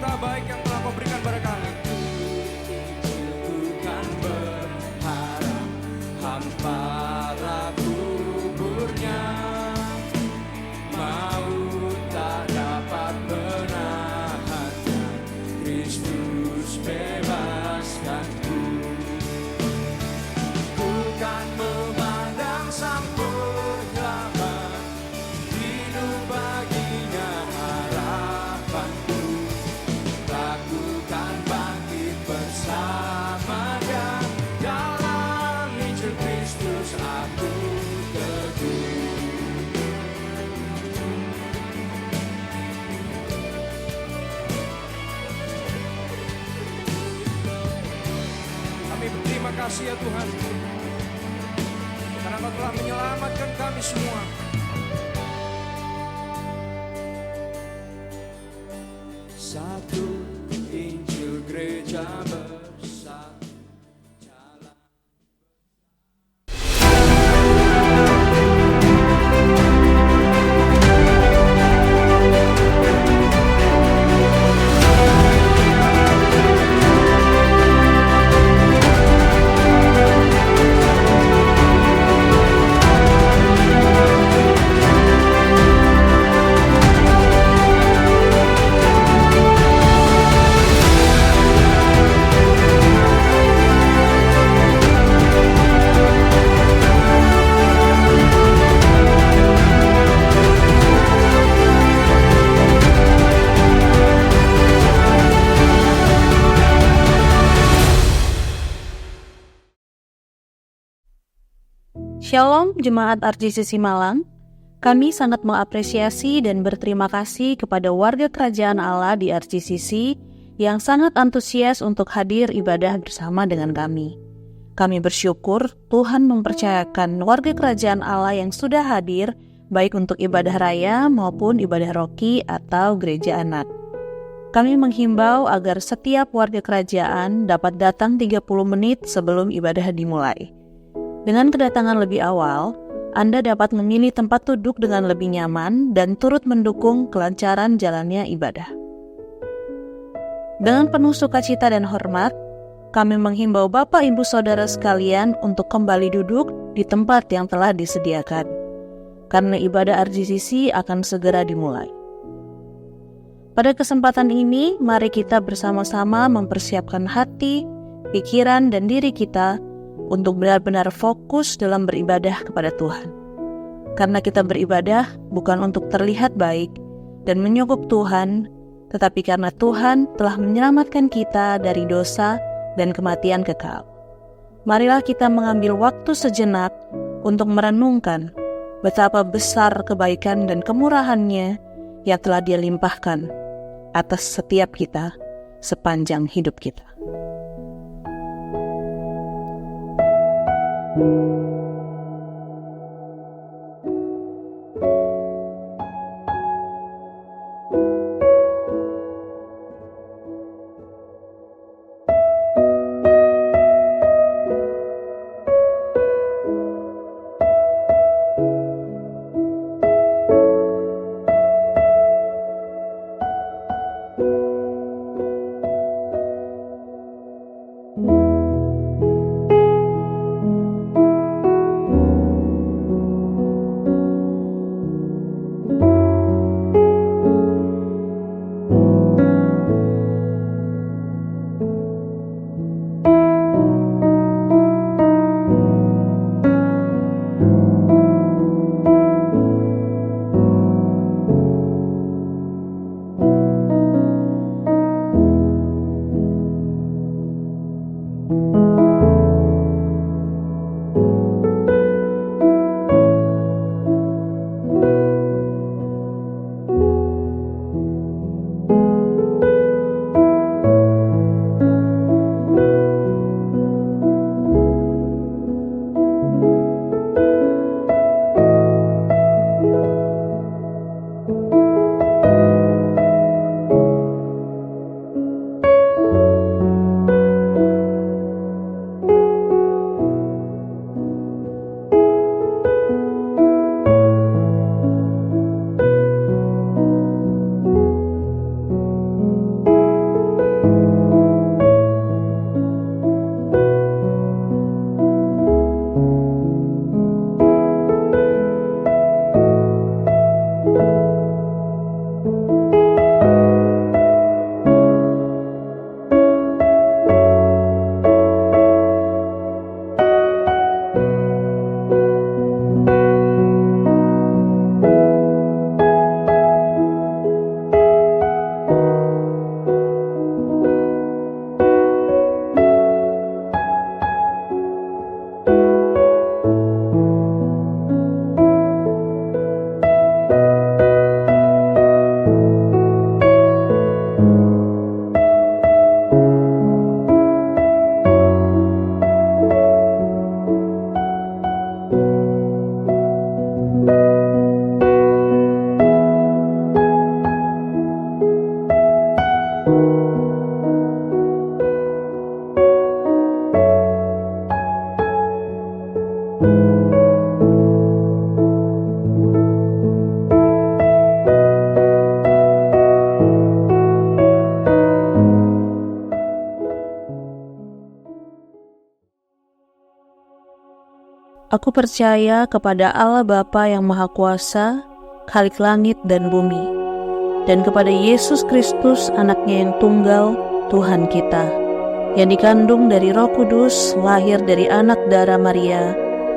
berita baik yang telah Kau berikan pada kami. Bukan berharap hampara kuburnya, maut tak dapat menahannya, Kristus bebaskanku. Ku kan memandang Sang Penyelamat, hidup baginya harapanku. Lakukan bangkit bersama Dia, dalam Injil Kristus aku teguh. Kami berterima kasih ya Tuhan, karena Kau telah menyelamatkan kami semua. Satu Injil gereja bersatu jalan. Shalom Jemaat RJCC Malang, kami sangat mengapresiasi dan berterima kasih kepada warga kerajaan Allah di RJCC yang sangat antusias untuk hadir ibadah bersama dengan kami. Kami bersyukur Tuhan mempercayakan warga kerajaan Allah yang sudah hadir baik untuk ibadah raya maupun ibadah roki atau gereja anak. Kami menghimbau agar setiap warga kerajaan dapat datang 30 menit sebelum ibadah dimulai. Dengan kedatangan lebih awal, Anda dapat memilih tempat duduk dengan lebih nyaman dan turut mendukung kelancaran jalannya ibadah. Dengan penuh sukacita dan hormat, kami menghimbau Bapak Ibu Saudara sekalian untuk kembali duduk di tempat yang telah disediakan, karena ibadah RJCC akan segera dimulai. Pada kesempatan ini, mari kita bersama-sama mempersiapkan hati, pikiran, dan diri kita untuk benar-benar fokus dalam beribadah kepada Tuhan. Karena kita beribadah bukan untuk terlihat baik dan menyugup Tuhan, tetapi karena Tuhan telah menyelamatkan kita dari dosa dan kematian kekal. Marilah kita mengambil waktu sejenak untuk merenungkan betapa besar kebaikan dan kemurahan-Nya yang telah Dia limpahkan atas setiap kita sepanjang hidup kita. Aku percaya kepada Allah Bapa yang Maha Kuasa, Khalik langit dan bumi, dan kepada Yesus Kristus, anaknya yang tunggal, Tuhan kita, yang dikandung dari Roh Kudus, lahir dari anak darah Maria,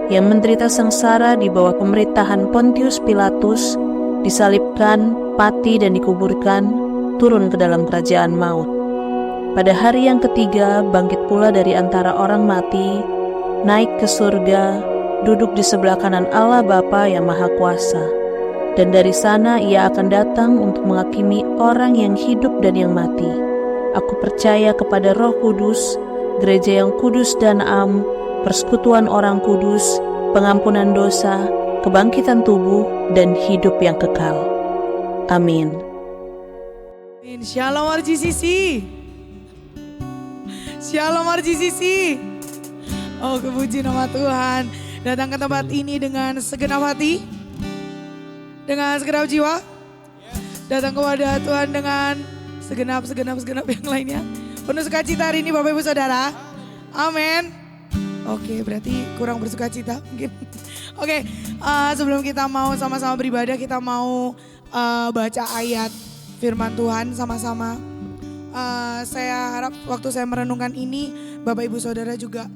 yang menderita sengsara di bawah pemerintahan Pontius Pilatus, disalibkan, mati dan dikuburkan, turun ke dalam kerajaan maut. Pada hari yang ketiga, bangkit pula dari antara orang mati, naik ke surga, duduk di sebelah kanan Allah Bapa yang Maha Kuasa. Dan dari sana ia akan datang untuk menghakimi orang yang hidup dan yang mati. Aku percaya kepada Roh Kudus, gereja yang kudus dan am, persekutuan orang kudus, pengampunan dosa, kebangkitan tubuh, dan hidup yang kekal. Amin. Shalom RGCC. Shalom RGCC. Oh, kepuji nama Tuhan. Datang ke tempat ini dengan segenap hati, dengan segenap jiwa. Datang kepada Tuhan dengan segenap yang lainnya. Penuh sukacita hari ini Bapak Ibu Saudara. Amin. Oke, berarti kurang bersukacita mungkin. Oke, sebelum kita mau sama-sama beribadah, kita mau baca ayat firman Tuhan sama-sama. Saya harap waktu saya merenungkan ini, Bapak Ibu Saudara juga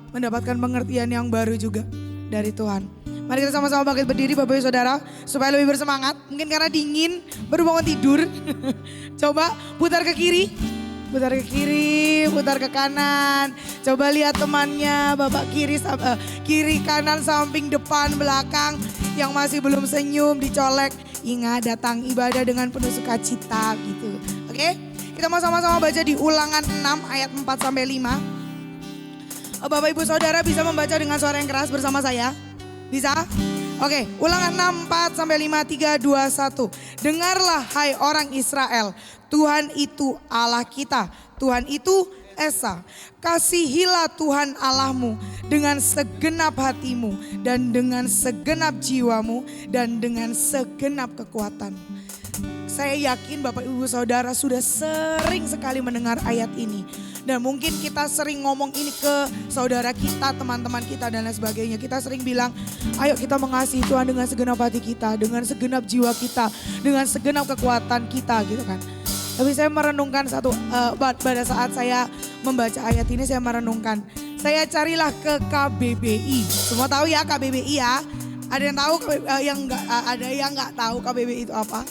mendapatkan pengertian yang baru juga dari Tuhan. Mari kita sama-sama bangkit berdiri Bapak Ibu Saudara, supaya lebih bersemangat. Mungkin karena dingin, baru bangun tidur. Coba putar ke kiri, putar ke kiri, putar ke kanan. Coba lihat temannya, Bapak kiri kanan, samping, depan, belakang. Yang masih belum senyum, dicolek. Ingat, datang ibadah dengan penuh sukacita gitu. Oke, kita mau sama-sama baca di Ulangan 6 ayat 4-5. Bapak Ibu Saudara bisa membaca dengan suara yang keras bersama saya? Bisa? Oke, Ulangan 6, 4-5, 3, 2, 1. Dengarlah hai orang Israel, Tuhan itu Allah kita, Tuhan itu Esa. Kasihilah Tuhan Allahmu dengan segenap hatimu dan dengan segenap jiwamu dan dengan segenap kekuatanmu. Saya yakin Bapak Ibu Saudara sudah sering sekali mendengar ayat ini. Dan mungkin kita sering ngomong ini ke saudara kita, teman-teman kita dan lain sebagainya. Kita sering bilang, ayo kita mengasihi Tuhan dengan segenap hati kita, dengan segenap jiwa kita, dengan segenap kekuatan kita gitu kan. Tapi saya merenungkan pada saat saya membaca ayat ini, saya merenungkan. Saya carilah ke KBBI. Semua tahu ya KBBI ya? Ada yang tahu ada yang nggak tahu KBBI itu apa?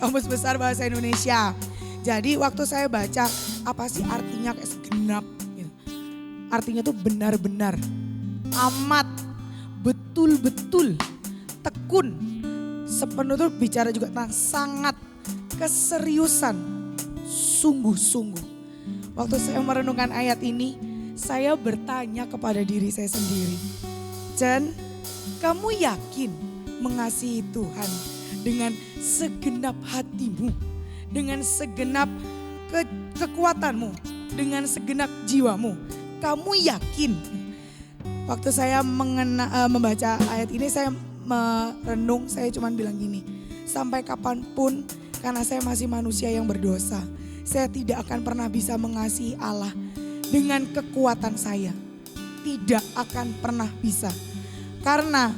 Kamus Besar Bahasa Indonesia. Jadi waktu saya baca apa sih artinya kayak segenap gitu. Artinya tuh benar-benar, amat, betul-betul, tekun, sepenuh tuh bicara juga tentang sangat, keseriusan, sungguh-sungguh. Waktu saya merenungkan ayat ini, saya bertanya kepada diri saya sendiri. Jen, kamu yakin mengasihi Tuhan dengan segenap hatimu, dengan segenap kekuatanmu, dengan segenap jiwamu? Kamu yakin? Waktu saya membaca ayat ini, saya merenung, saya cuma bilang gini, sampai kapanpun karena saya masih manusia yang berdosa, saya tidak akan pernah bisa mengasihi Allah dengan kekuatan saya. Tidak akan pernah bisa. Karena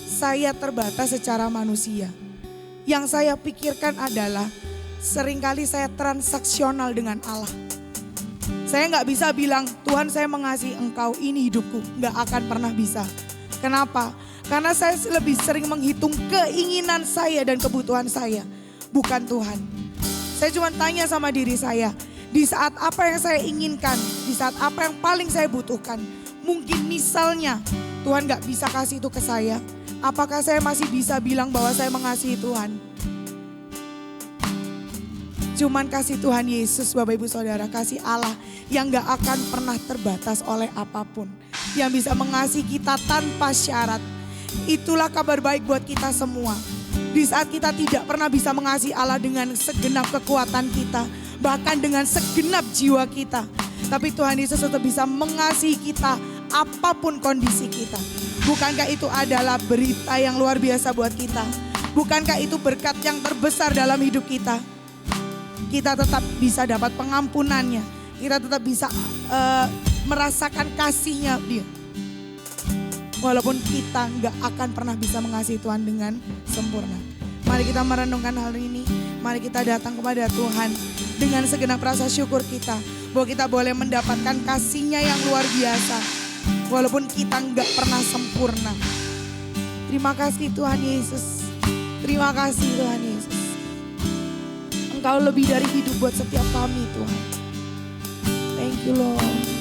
saya terbatas secara manusia. Yang saya pikirkan adalah seringkali saya transaksional dengan Allah. Saya gak bisa bilang, Tuhan saya mengasihi engkau, ini hidupku. Gak akan pernah bisa. Kenapa? Karena saya lebih sering menghitung keinginan saya dan kebutuhan saya. Bukan Tuhan. Saya cuma tanya sama diri saya, di saat apa yang saya inginkan, di saat apa yang paling saya butuhkan. Mungkin misalnya Tuhan gak bisa kasih itu ke saya. Apakah saya masih bisa bilang bahwa saya mengasihi Tuhan? Cuman kasih Tuhan Yesus, Bapak Ibu Saudara, kasih Allah yang gak akan pernah terbatas oleh apapun. Yang bisa mengasihi kita tanpa syarat. Itulah kabar baik buat kita semua. Di saat kita tidak pernah bisa mengasihi Allah dengan segenap kekuatan kita, bahkan dengan segenap jiwa kita, tapi Tuhan Yesus tetap bisa mengasihi kita apapun kondisi kita. Bukankah itu adalah berita yang luar biasa buat kita? Bukankah itu berkat yang terbesar dalam hidup kita? Kita tetap bisa dapat pengampunannya. Kita tetap bisa merasakan kasihnya dia. Walaupun kita nggak akan pernah bisa mengasihi Tuhan dengan sempurna. Mari kita merenungkan hal ini. Mari kita datang kepada Tuhan dengan segenap rasa syukur kita. Bahwa kita boleh mendapatkan kasih-Nya yang luar biasa. Walaupun kita nggak pernah sempurna. Terima kasih Tuhan Yesus. Terima kasih Tuhan Yesus. Engkau lebih dari hidup buat setiap kami Tuhan. Thank you Lord.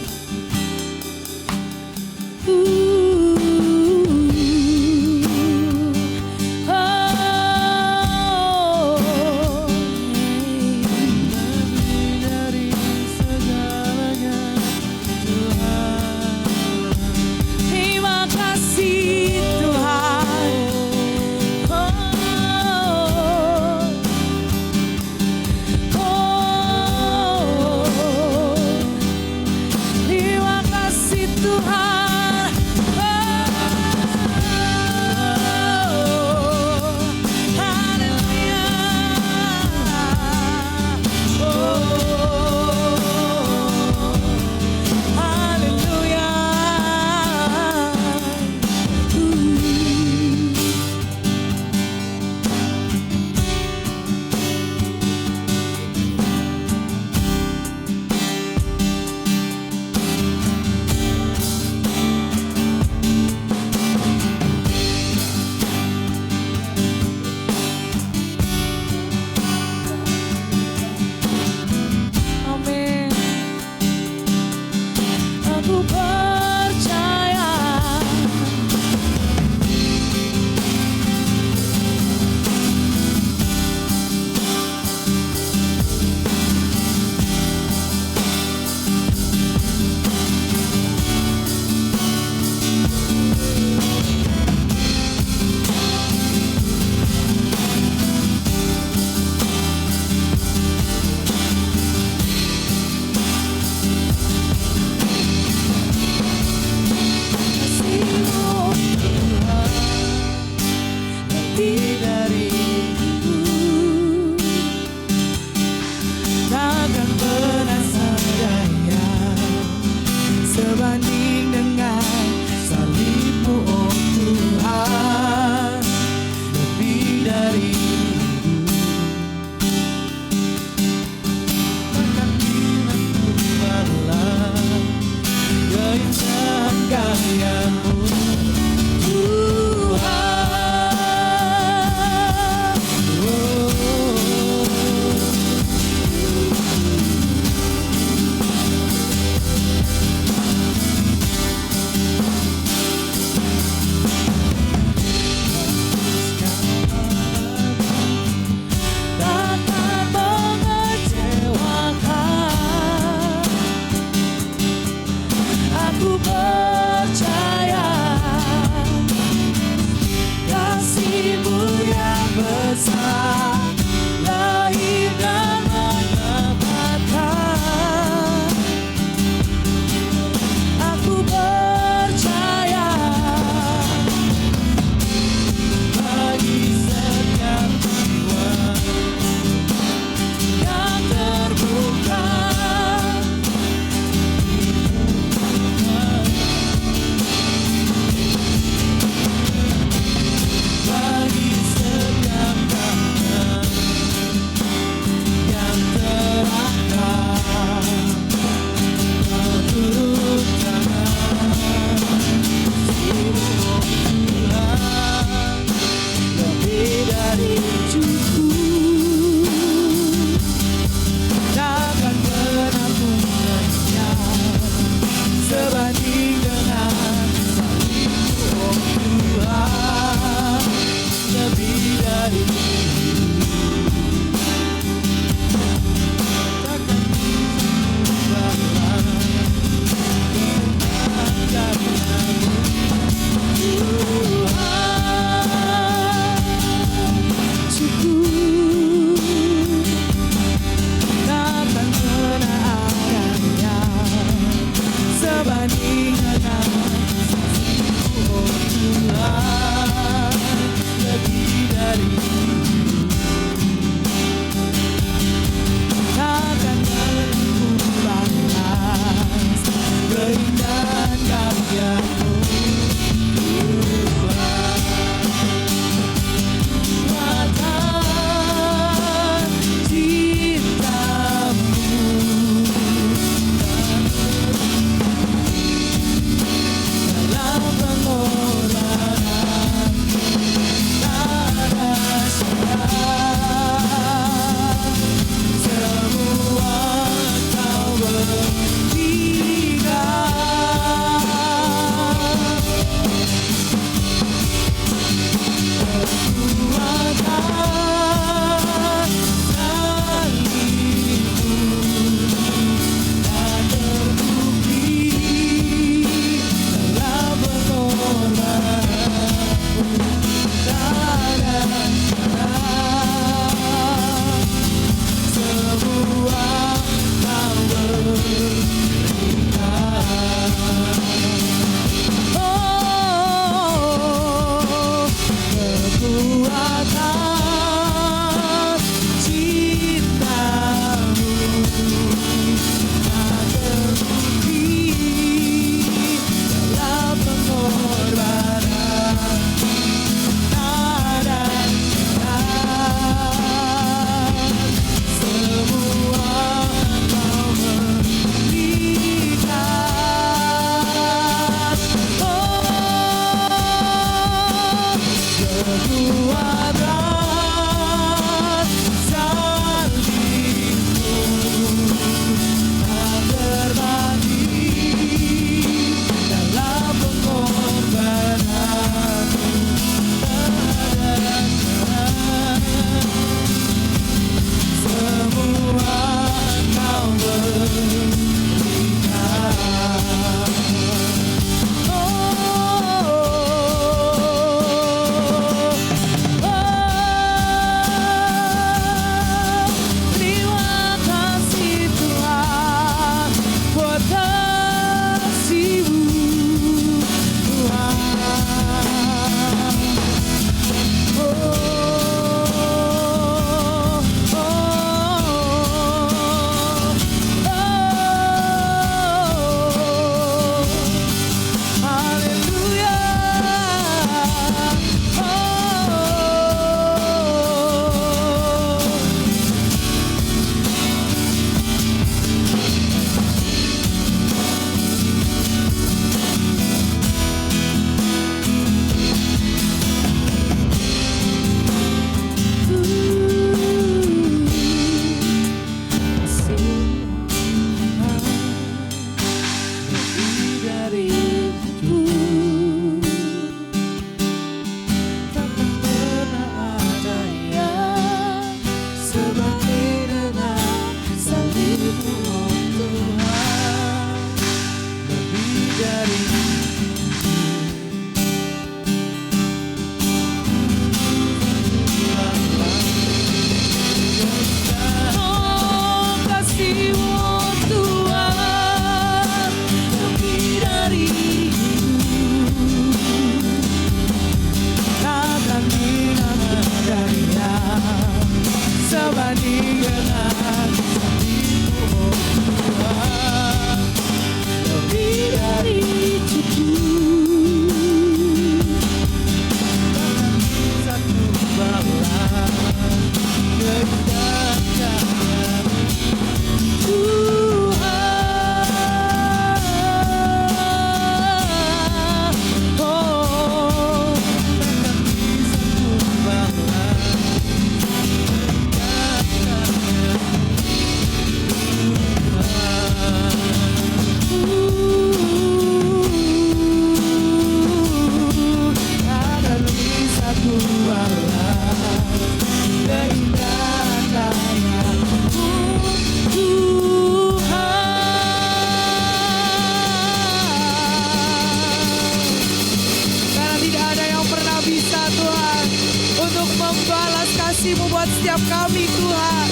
buat setiap kami Tuhan.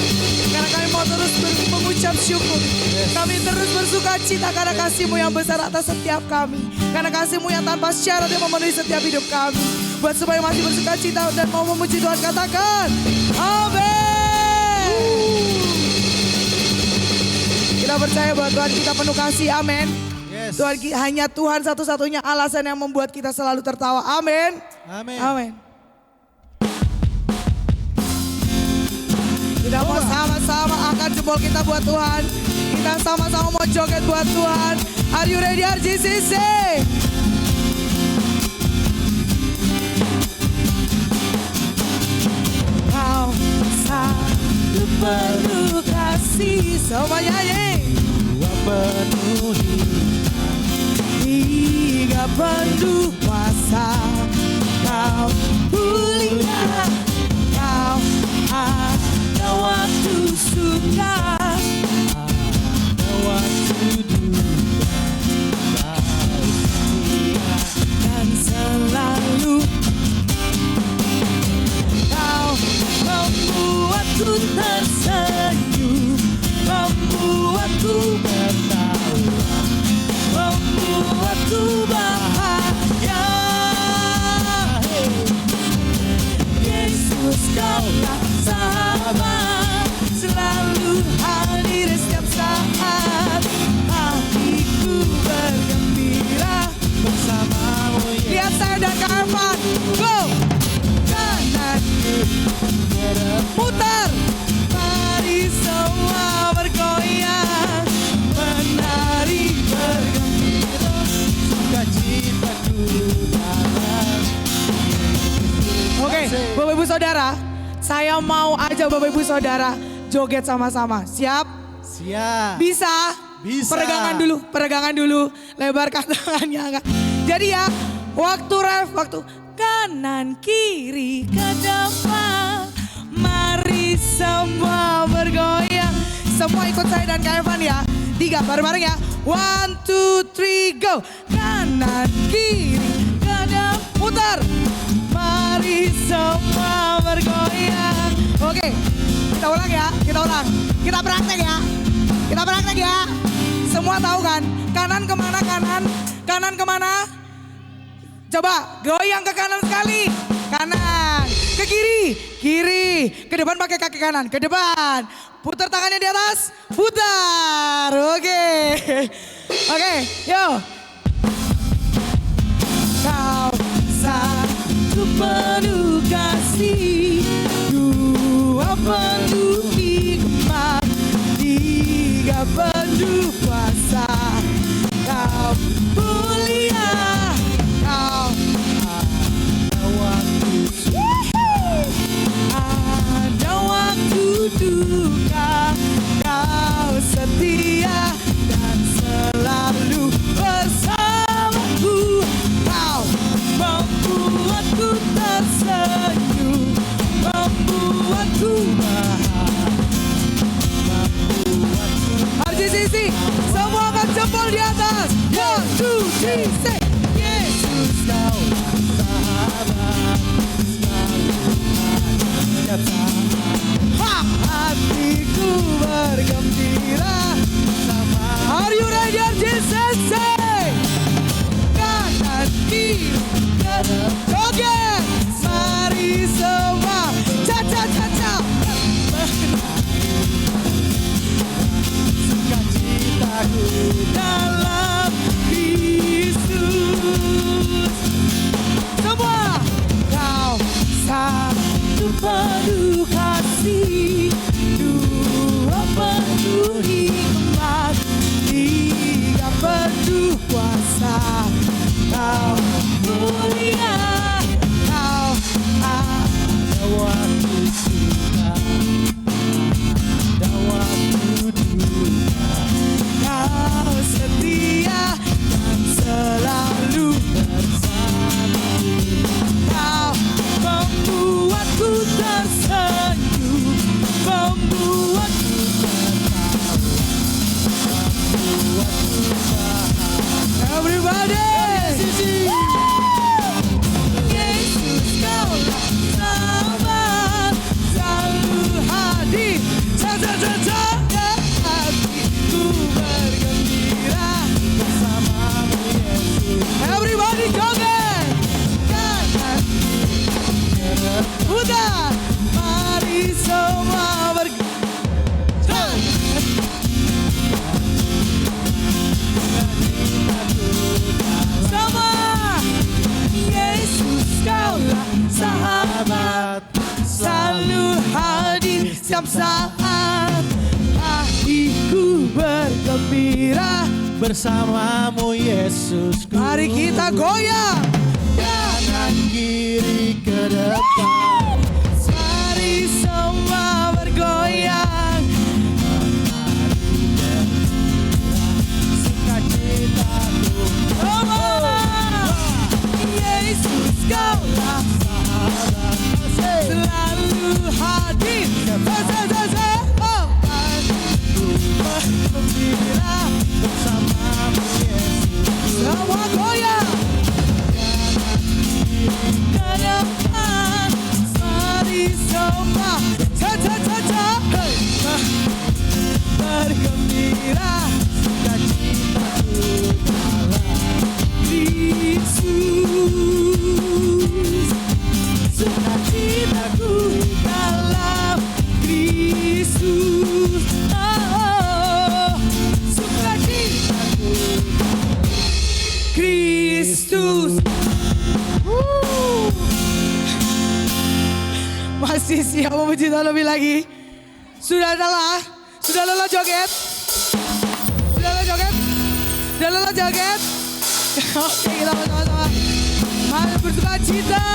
Karena kami mau terus mengucap syukur. Kami terus bersuka cita karena kasih-Mu yang besar atas setiap kami. Karena kasih-Mu yang tanpa syarat yang memenuhi setiap hidup kami. Buat supaya masih bersuka cita dan mau memuji Tuhan, katakan amin. Kita percaya bahwa Tuhan kita penuh kasih, amin. Tuhan, hanya Tuhan satu-satunya alasan yang membuat kita selalu tertawa, amin. Amin. Amin. Kita mau sama-sama angkat jempol kita buat Tuhan. Kita sama-sama mau joget buat Tuhan. Are you ready RGCC? Kau selalu penuh kasih. Sama nyanyi. Dua penuhi Hingga penuh kuasa. Kau mulia. Kau ada waktu suka. ada waktu duka, kau setia. Dan selalu Kau membuatku tersenyum, membuatku Tertawa, membuatku bahagia. Yesus kau tak sahabat, selalu hadir setiap saat. Hatiku bergembira bersamamu lihat saya dan Kak Evan. Go! Kanan putar, mari semua bergoyang, menari bergembira. sukacitaku dalam. Oke, Bapak Ibu Saudara, saya mau aja Bapak Ibu Saudara joget sama-sama. Siap? Siap. Bisa? Bisa. Peregangan dulu. Lebarkan tangannya. Jadi ya, waktu ref, waktu kanan kiri ke depan, mari semua bergoyang. Semua ikut saya dan Kak Evan ya. 3 bareng-bareng ya. 1, 2, 3, go. Kanan kiri ke depan, putar. Mari semua bergoyang. Oke, kita ulang ya. Kita praktek ya. Semua tahu kan? Kanan kemana kanan? Kanan kemana? Coba goyang ke kanan sekali. Kanan. Ke kiri. Kiri. Ke depan pakai kaki kanan. Ke depan. Putar tangannya di atas. Putar. Oke. Oke, yuk. Kau satu penuh kasih, 2 penuh hikmat, 3 penuh kuasa. Kau mulia, kau Ada waktu ada waktu duka. Kau setia dan selalu bersamaku. Kau membuatku tersenyum, bergembira. bersamamu Yesusku. Mari kita goyang. Kanan kiri ke depan. Mari semua bergoyang. Sukacitaku. Yesus kaulah Sahabat kasih. selalu hadir. Bergembira. Bersamamu Yesus. Semua goyang. Ke depan. Mari semua bergembira. Sukacitaku dalam Yesus, sukacitaku dalam Kristus. Oh, sukacitaku Kristus. Masih siap memuji Tuhan lebih lagi? Sudah lelah? Sudah lelah joget? Sudah lelah joget? Sudah lelah joget? Oke, kita sama-sama. Mari bersuka cita.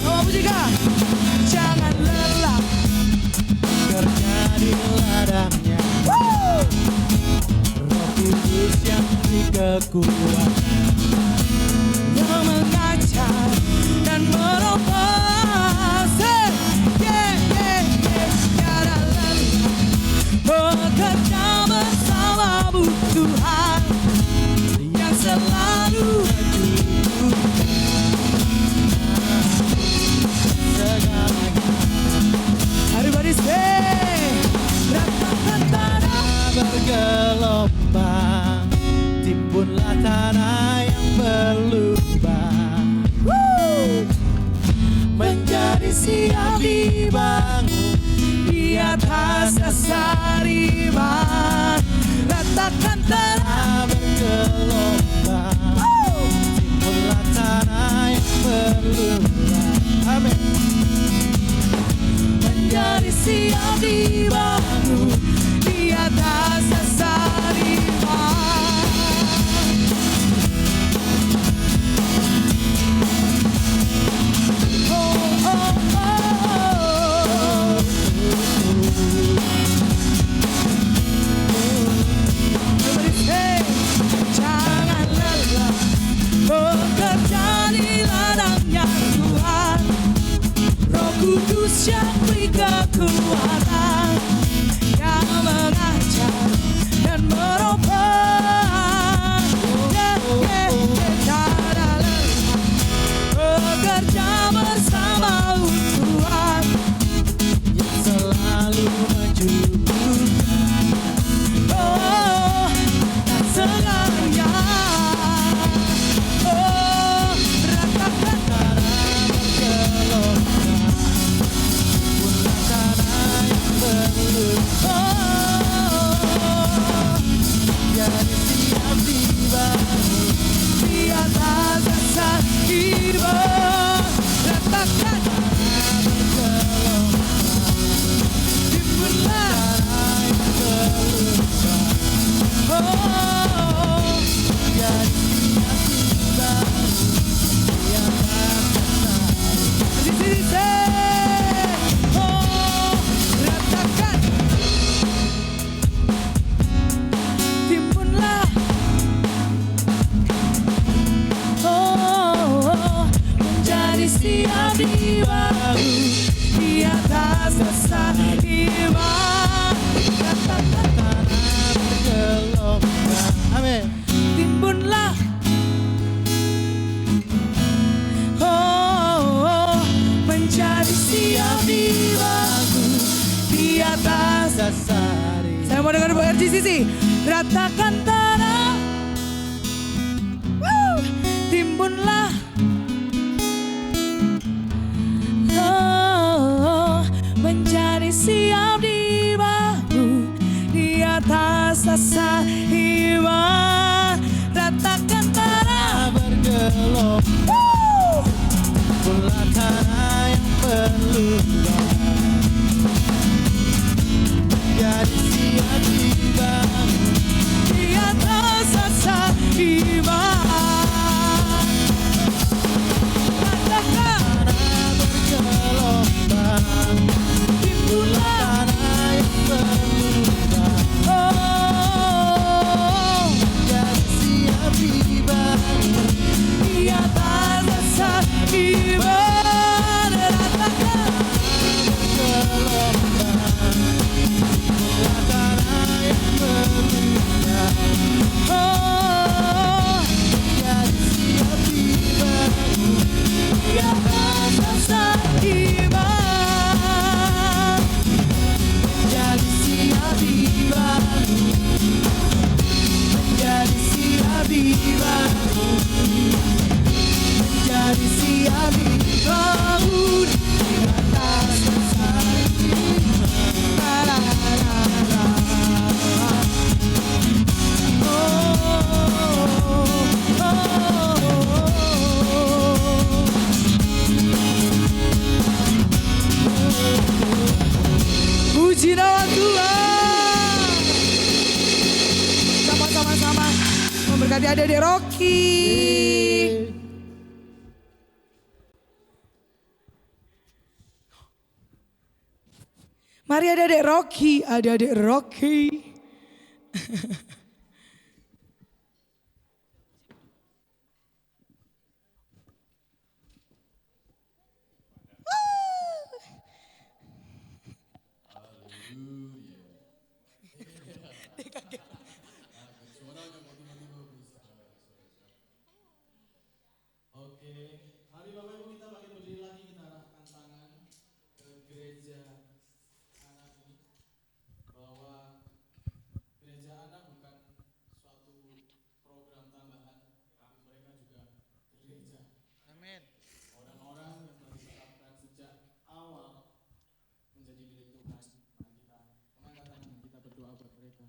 Sama pujikan. Jangan lelah. kerja di ladangnya. Roh Kudus yang beri kekuatan. Yang mengajar dan meropasi. Tiada lelah. Bekerja bersamamu Tuhan. Yang selalu everybody say, ratakan tanah. Bergelombang, timbunlah tanah yang berlubang. Menjadi siap dibangun Di atas dasar iman. Ratakan tanah. bergelombang, timbunlah tanah yang berlubang. Amin. Menjadi siap dibangun. Di atas dasar iman. Oh, oh, oh. Everybody say, jangan lelah. Bekerja di ladangnya Tuhan. Roh Kudus yang beri kekuatan. Yang mengajar dan merubah. Tiada lelah. Bekerja bersama Tuhan. Yang selalu menjemput. Oh, dan segalanya. Oh, ratakan Tanah bergelombang, timbunlah tanah yang berlubang. oh, Jadi siap dibangun. di atas dasar iman. Ratakan timbunlah. Oh, di sini say, oh, ratakan timbunlah. Oh, menjadi siap dibangun di atas dasar iman. Ratakan Amin. timbunlah. Oh, menjadi siap dibangun di atas. Dasari. Saya mau dengar RGCC. Ratakan tanah. Timbunlah. Oh, menjadi siap dibangun di atas dasar iman. Ratakan tanah. iman. Katakan bergelombang, itulah tanah yang berlubang, oh, jadi siap dibangun. di atas dasar iman. Katakan Bergelombang, tanah yang berlubang, oh, jadi siap dibangun. di atas dasar iman. Jadi siap dibangun, menjadi siap dibangun, menjadi siap dibangun di atas dasar iman. La, la, la, la. Oh, oh, Puji nama Tuhan. Sama-sama memberkati adik-adik Rocky. Mari adik-adik Rocky, adik-adik Rocky. Oke, mari Bapak Ibu kita bangkit berdiri lagi, kita arahkan tangan ke gereja anak ini, bahwa gereja anak bukan suatu program tambahan, tapi mereka juga gereja. Amin. Orang-orang yang telah ditetapkan sejak awal menjadi milik Tuhan. Mari kita mengangkat tangan, kita berdoa buat mereka.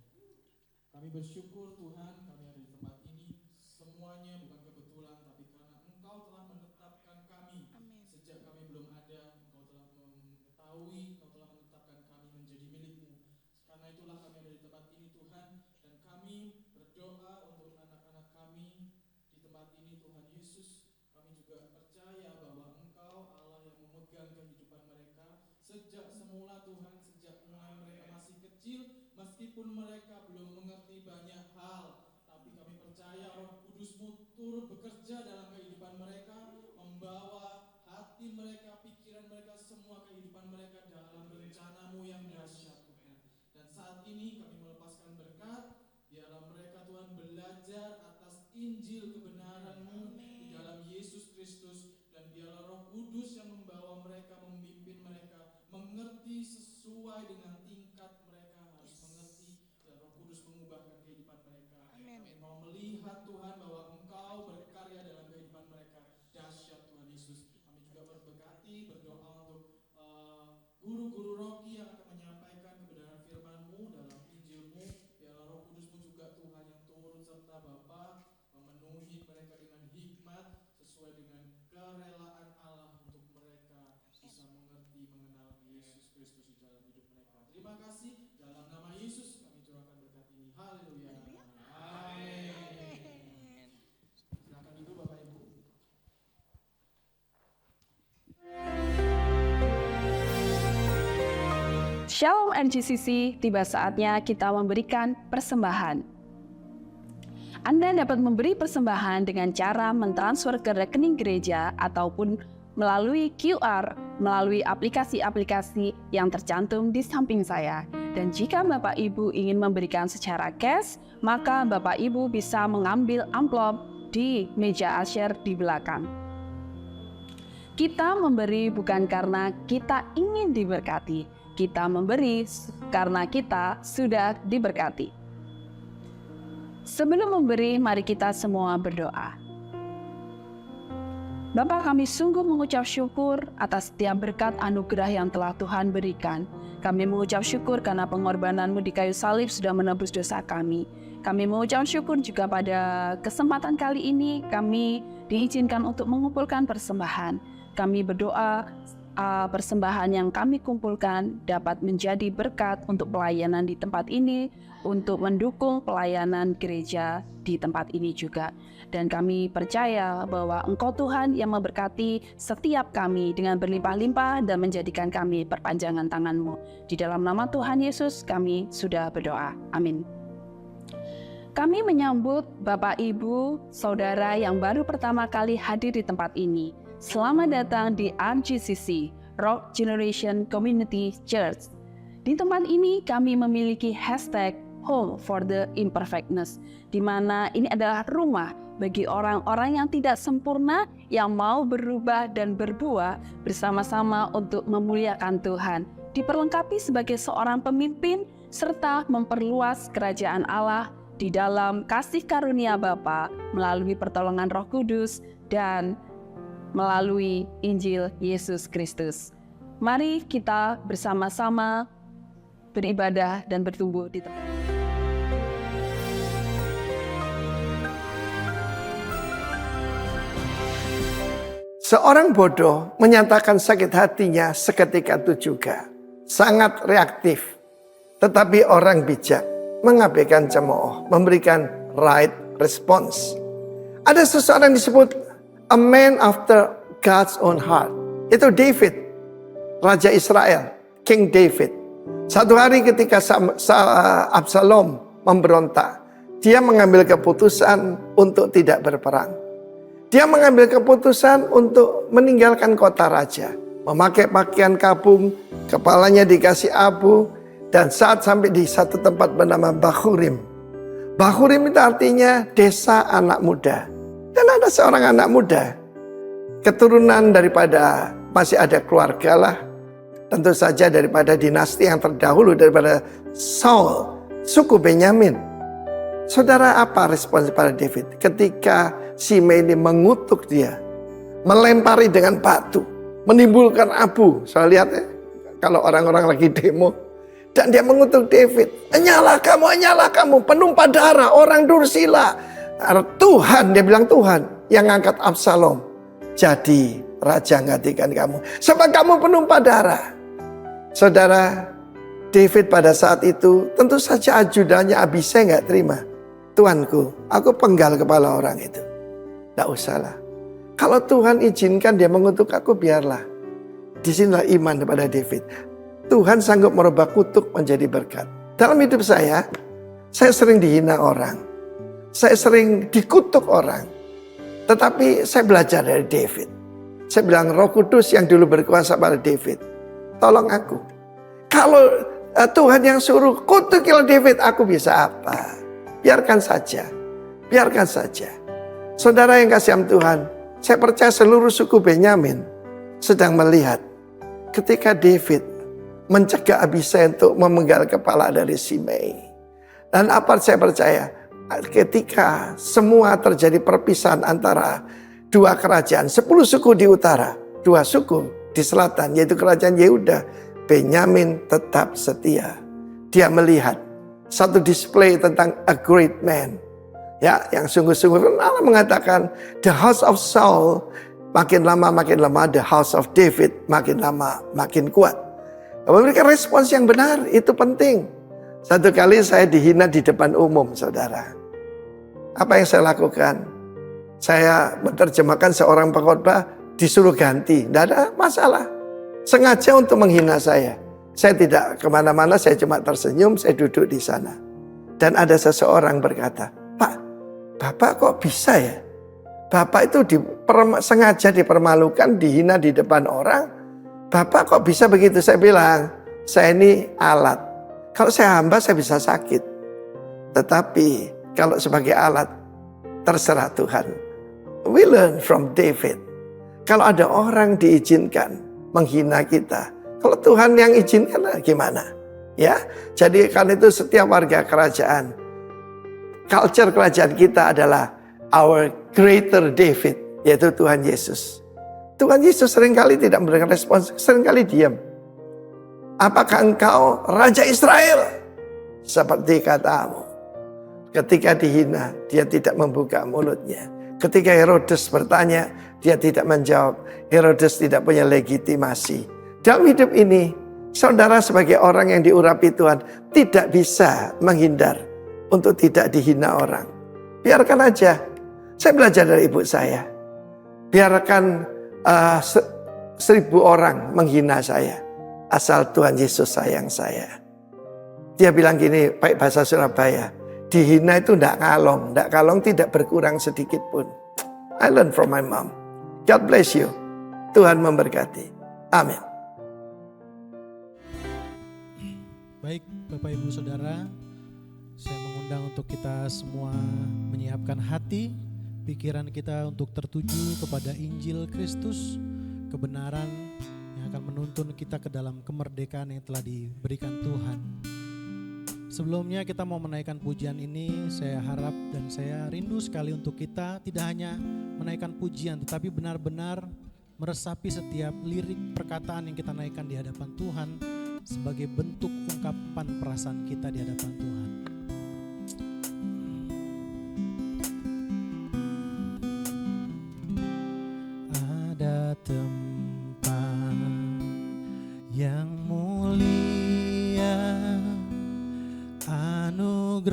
Kami bersyukur Tuhan, kami ada di tempat ini. Semuanya bukan kebetulan, tapi karena Engkau telah menetapkan kami. Sejak kami belum ada, Engkau telah mengetahui, Engkau telah menetapkan kami menjadi milik-Mu. Karena itulah kami ada di tempat ini Tuhan, dan kami berdoa untuk anak-anak kami di tempat ini Tuhan Yesus. Kami juga percaya bahwa Engkau Allah yang memegang kehidupan mereka sejak semula Tuhan, sejak mulai mereka masih kecil, meskipun mereka belum mengerti banyak hal, tapi kami percaya Roh Kudus-Mu turut bekerja dalam kehidupan mereka, membawa hati mereka, pikiran mereka, semua kehidupan mereka dalam rencana-Mu yang dahsyat Tuhan. Dan saat ini kami melepaskan berkat, biarlah mereka Tuhan belajar atas Injil kebenaran-Mu di dalam Yesus Kristus, dan biarlah Roh Kudus yang membawa mereka, memimpin mereka, mengerti sesuai dengan tingkat mereka harus mengerti, dan Roh Kudus mengubahkan kehidupan mereka. Kami mau melihat Tuhan bahwa Engkau berkarya dalam kehidupan mereka. Dahsyat Tuhan Yesus. Kami juga berberkati, berdoa untuk guru-guru Rocky yang akan menyampaikan kebenaran firman-Mu dalam Injil-Mu. Biarlah Roh Kudus-Mu juga Tuhan yang turut serta Bapa memenuhi mereka dengan hikmat sesuai dengan kerelaan Allah untuk mereka bisa mengerti, mengenal Yesus Kristus di dalam hidup mereka. Terima kasih, dalam nama Yesus kami curahkan berkat ini. Haleluya. Amin. Silakan duduk Bapak Ibu. Shalom RGCC, tiba saatnya kita memberikan persembahan. Anda dapat memberi persembahan dengan cara mentransfer ke rekening gereja ataupun melalui QR, melalui aplikasi-aplikasi yang tercantum di samping saya. Dan jika Bapak Ibu ingin memberikan secara cash, maka Bapak Ibu bisa mengambil amplop di meja asyir di belakang. Kita memberi bukan karena kita ingin diberkati, kita memberi karena kita sudah diberkati. Sebelum memberi, mari kita semua berdoa. Bapa, kami sungguh mengucap syukur atas setiap berkat anugerah yang telah Tuhan berikan. Kami mengucap syukur karena pengorbanan-Mu di kayu salib sudah menebus dosa kami. Kami mengucap syukur juga pada kesempatan kali ini kami diizinkan untuk mengumpulkan persembahan. Kami berdoa persembahan yang kami kumpulkan dapat menjadi berkat untuk pelayanan di tempat ini, untuk mendukung pelayanan gereja di tempat ini juga. Dan kami percaya bahwa Engkau Tuhan yang memberkati setiap kami dengan berlimpah-limpah dan menjadikan kami perpanjangan tangan-Mu. Di dalam nama Tuhan Yesus kami sudah berdoa. Amin. Kami menyambut Bapak, Ibu, Saudara yang baru pertama kali hadir di tempat ini. Selamat datang di RGCC, Rock Generation Community Church. Di tempat ini kami memiliki hashtag Home for the Imperfectness, di mana ini adalah rumah bagi orang-orang yang tidak sempurna, yang mau berubah dan berbuah bersama-sama untuk memuliakan Tuhan, diperlengkapi sebagai seorang pemimpin, serta memperluas kerajaan Allah di dalam kasih karunia Bapa melalui pertolongan Roh Kudus dan melalui Injil Yesus Kristus. Mari kita bersama-sama beribadah dan bertumbuh di tempat. Seorang bodoh menyatakan sakit hatinya seketika itu juga. Sangat reaktif. Tetapi orang bijak mengabaikan cemooh, memberikan right response. Ada seseorang disebut a man after God's own heart. Itu David, Raja Israel, King David. Satu hari ketika Absalom memberontak, dia mengambil keputusan untuk tidak berperang. Dia mengambil keputusan untuk meninggalkan kota raja, memakai pakaian kabung, kepalanya dikasih abu, dan saat sampai di satu tempat bernama Bahurim. Bahurim itu artinya desa anak muda. Dan ada seorang anak muda, keturunan daripada, masih ada keluarga lah, tentu saja daripada dinasti yang terdahulu, daripada Saul, suku Benyamin. Saudara, apa respons pada David ketika Simei ini mengutuk dia, melempari dengan batu, menimbulkan abu. Saya lihat kalau orang-orang lagi demo, dan dia mengutuk David, "Enyalah kamu, penumpah darah, orang dursila." Tuhan, dia bilang Tuhan yang ngangkat Absalom jadi raja gantikan kamu, sebab kamu penumpah darah. Saudara, David pada saat itu tentu saja ajudannya Abisai nggak terima. "Tuanku, aku penggal kepala orang itu." Nggak usahlah. Kalau Tuhan izinkan dia mengutuk aku, biarlah. Disinilah iman kepada David. Tuhan sanggup merubah kutuk menjadi berkat. Dalam hidup saya sering dihina orang. Saya sering dikutuk orang. Tetapi saya belajar dari David. Saya bilang, Roh Kudus yang dulu berkuasa pada David, tolong aku. Kalau Tuhan yang suruh kutukilah David, aku bisa apa? Biarkan saja. Biarkan saja. Saudara yang kasihan Tuhan, saya percaya seluruh suku Benyamin sedang melihat ketika David mencegah Abisai untuk memenggal kepala dari Simei. Dan apa saya percaya, ketika semua terjadi perpisahan antara dua kerajaan, 10 suku di utara, 2 suku di selatan, yaitu kerajaan Yehuda, Benyamin tetap setia. Dia melihat satu display tentang a great man. Ya, yang sungguh-sungguh Allah mengatakan the house of Saul makin lama makin lemah, the house of David makin lama makin kuat. Memberikan respons yang benar itu penting. Satu kali saya dihina di depan umum, saudara. Apa yang saya lakukan? Saya menerjemahkan seorang pengkhotbah disuruh ganti, tidak ada masalah. Sengaja untuk menghina saya. Saya tidak kemana-mana, saya cuma tersenyum, saya duduk di sana. Dan ada seseorang berkata, "Pak, Bapak kok bisa ya? Bapak itu sengaja dipermalukan, dihina di depan orang. Bapak kok bisa begitu?" Saya bilang, "Saya ini alat. Kalau saya hamba saya bisa sakit. Tetapi kalau sebagai alat, terserah Tuhan." We learn from David. Kalau ada orang diizinkan menghina kita, kalau Tuhan yang izinkan gimana? Ya, jadi karena itu setiap warga kerajaan, culture kerajaan kita adalah our greater David, yaitu Tuhan Yesus. Tuhan Yesus seringkali tidak memberikan respons, seringkali diam. "Apakah engkau Raja Israel?" Seperti katamu. Ketika dihina, dia tidak membuka mulutnya. Ketika Herodes bertanya, dia tidak menjawab. Herodes tidak punya legitimasi. Dalam hidup ini, saudara sebagai orang yang diurapi Tuhan tidak bisa menghindar untuk tidak dihina orang. Biarkan aja. Saya belajar dari ibu saya. Biarkan 1000 orang menghina saya. Asal Tuhan Yesus sayang saya. Dia bilang gini, pakai bahasa Surabaya. Dihina itu tidak kalong tidak berkurang sedikit pun. I learn from my mom. God bless you. Tuhan memberkati. Amin. Baik, Bapak Ibu Saudara, saya mengundang untuk kita semua menyiapkan hati, pikiran kita untuk tertuju kepada Injil Kristus, kebenaran yang akan menuntun kita ke dalam kemerdekaan yang telah diberikan Tuhan. Sebelumnya kita mau menaikkan pujian ini, saya harap dan saya rindu sekali untuk kita tidak hanya menaikkan pujian, tetapi benar-benar meresapi setiap lirik perkataan yang kita naikkan di hadapan Tuhan sebagai bentuk ungkapan perasaan kita di hadapan Tuhan. Ada tempat yang mulia, anugerah-Mu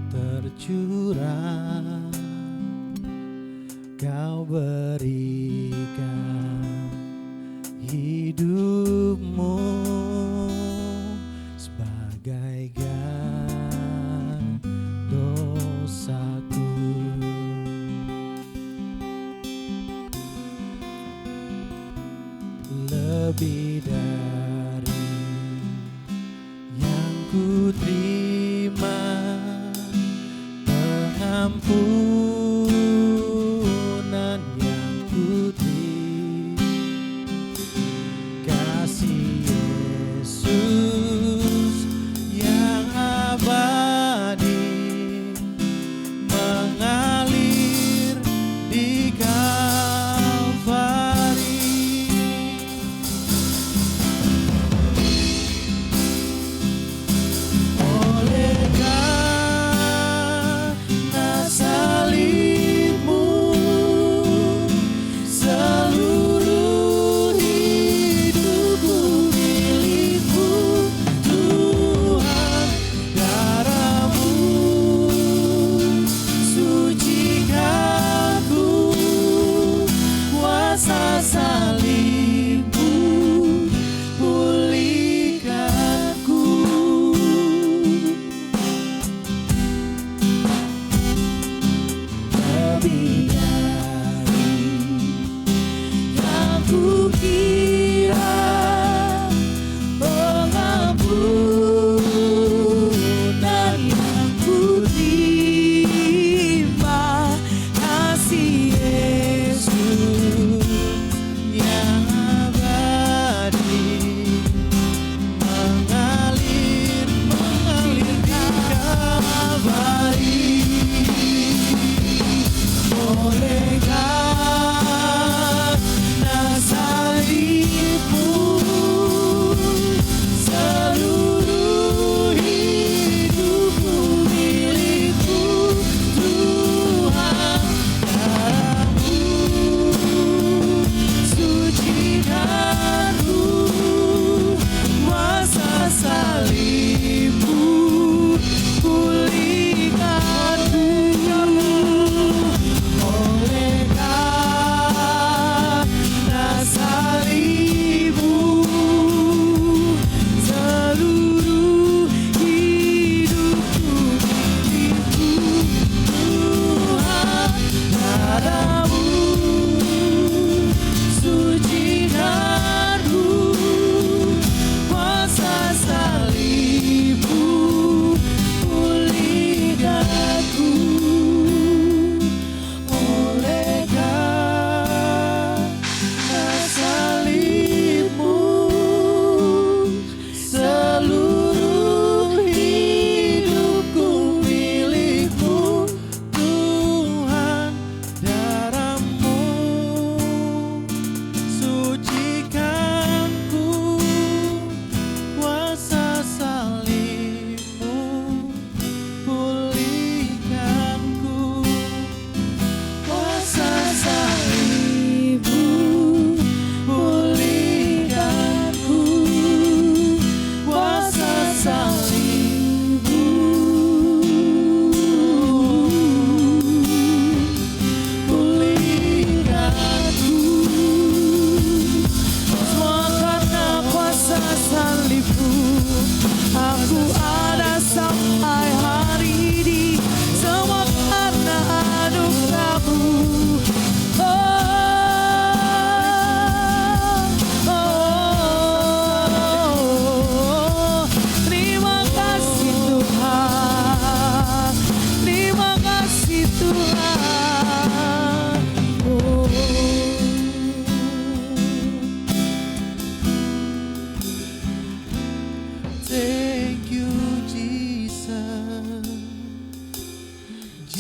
tercurah, Kau berikan hidup-Mu sebagaikan dosaku. Lebih dari yang ku terima, pengampunan yang ku terima, kasih Yesus yang abadi mengalir di Kalvari. Oleh karena salib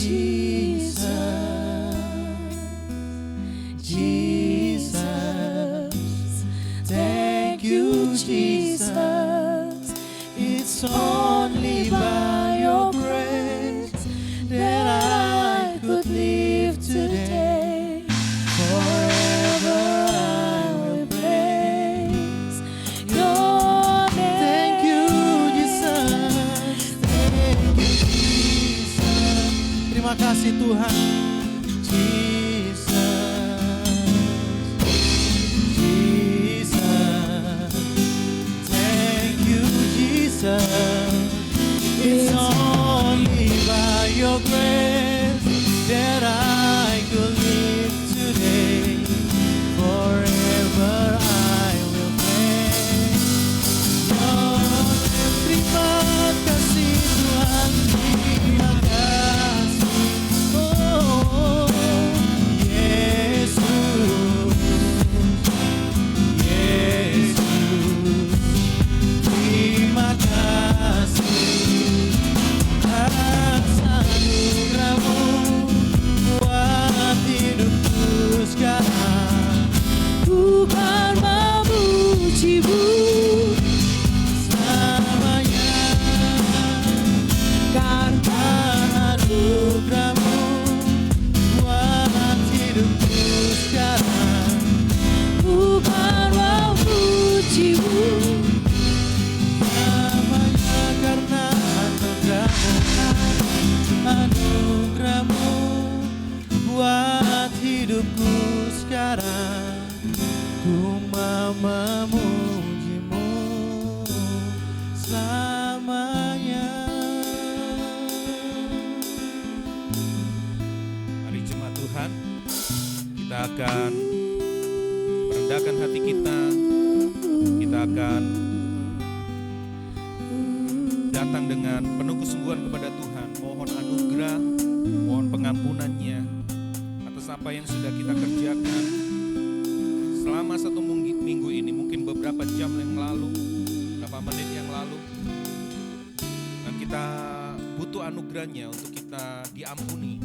Jesus, Jesus. Thank you, Jesus. It's only by your grace that I could live today. Forever I will praise your name. Thank you, Jesus. Thank you, Jesus. Terima kasih Tuhan. It's only by your grace that I could live today. Forever I will praise. Oh, terima kasih Tuhan, terima kasih. Oh, Yesus, Yesus. Terima kasih atas anugerah-Mu buat hidupku sekarang. Bukan memuji-Mu selamanya, karena anugerah-Mu buat hidupku sekarang. Bukan memuji-Mu karena anugerah-Mu buat hidupku sekarang. Ku mau memuji-Mu selamanya. Hari Jemaat Tuhan, kita akan merendahkan hati kita. Kita akan datang dengan penuh kesungguhan kepada Tuhan, mohon anugerah, mohon pengampunannya atas apa yang sudah kita kerjakan selama satu minggu ini, mungkin beberapa jam yang lalu, beberapa menit yang lalu, dan kita butuh anugerahnya untuk kita diampuni,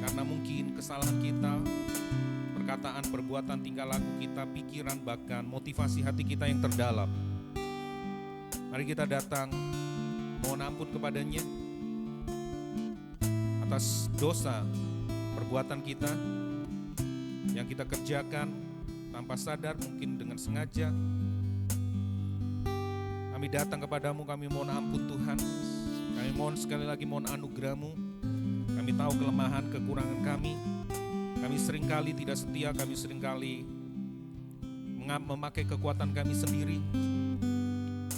karena mungkin kesalahan kita, perkataan, perbuatan, tingkah laku kita, pikiran, bahkan motivasi hati kita yang terdalam. Mari kita datang, mohon ampun kepadanya atas dosa perbuatan kita yang kita kerjakan tanpa sadar, mungkin dengan sengaja. Kami datang kepadamu, kami mohon ampun Tuhan. Kami mohon sekali lagi mohon anugerah-Mu. Kami tahu kelemahan, kekurangan kami. Kami seringkali tidak setia, kami seringkali memakai kekuatan kami sendiri.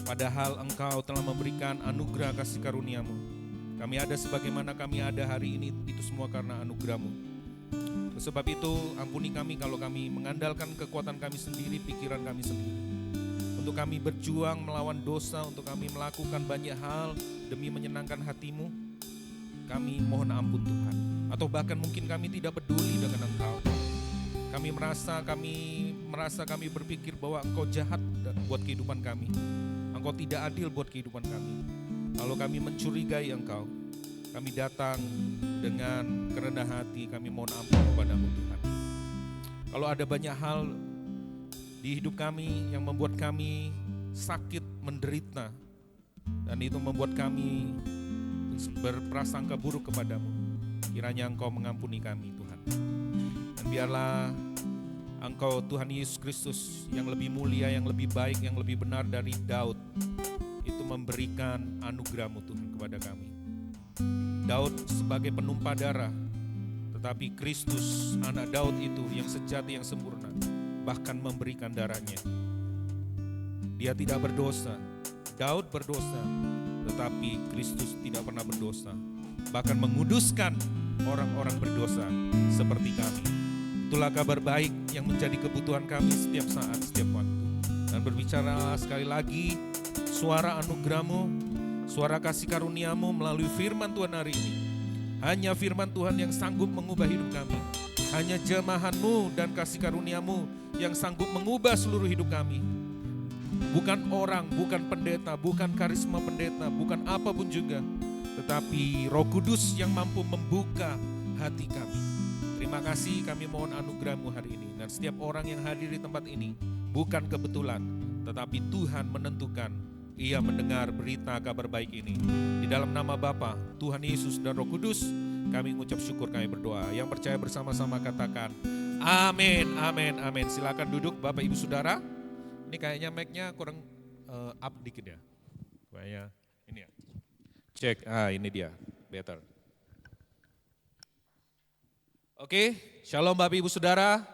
Padahal Engkau telah memberikan anugerah kasih karunia-Mu. Kami ada sebagaimana kami ada hari ini, itu semua karena anugerah-Mu. Sebab itu ampuni kami kalau kami mengandalkan kekuatan kami sendiri, pikiran kami sendiri. Untuk kami berjuang melawan dosa, untuk kami melakukan banyak hal demi menyenangkan hati-Mu. Kami mohon ampun Tuhan. Atau bahkan mungkin kami tidak peduli dengan Engkau. Kami merasa kami berpikir bahwa Engkau jahat buat kehidupan kami. Engkau tidak adil buat kehidupan kami. Kalau kami mencurigai Engkau, kami datang dengan kerendahan hati, kami mohon ampun kepada-Mu Tuhan. Kalau ada banyak hal di hidup kami yang membuat kami sakit, menderita, dan itu membuat kami berprasangka buruk kepada-Mu, kiranya Engkau mengampuni kami Tuhan. Dan biarlah Engkau Tuhan Yesus Kristus yang lebih mulia, yang lebih baik, yang lebih benar dari Daud, itu memberikan anugerah-Mu Tuhan kepada kami. Daud sebagai penumpah darah, tetapi Kristus anak Daud itu yang sejati, yang sempurna, bahkan memberikan darahnya. Dia tidak berdosa, Daud berdosa, tetapi Kristus tidak pernah berdosa, bahkan menguduskan orang-orang berdosa seperti kami. Itulah kabar baik yang menjadi kebutuhan kami setiap saat, setiap waktu. Dan berbicara sekali lagi, suara anugerah-Mu, suara kasih karunia-Mu melalui firman Tuhan hari ini. Hanya firman Tuhan yang sanggup mengubah hidup kami. Hanya jamahan-Mu dan kasih karunia-Mu yang sanggup mengubah seluruh hidup kami. Bukan orang, bukan pendeta, bukan karisma pendeta, bukan apapun juga. tetapi Roh Kudus yang mampu membuka hati kami. Terima kasih, kami mohon anugerah-Mu hari ini. Dan setiap orang yang hadir di tempat ini bukan kebetulan, tetapi Tuhan menentukan ia mendengar berita kabar baik ini. Di dalam nama Bapa, Tuhan Yesus dan Roh Kudus, kami mengucap syukur, kami berdoa. Yang percaya bersama-sama katakan, amin, amin, amin. Silakan duduk Bapak Ibu Saudara. Ini kayaknya mic-nya kurang up dikit ya. Kayaknya ini ya. Cek, ini dia, better. Oke, shalom Bapak Ibu Saudara.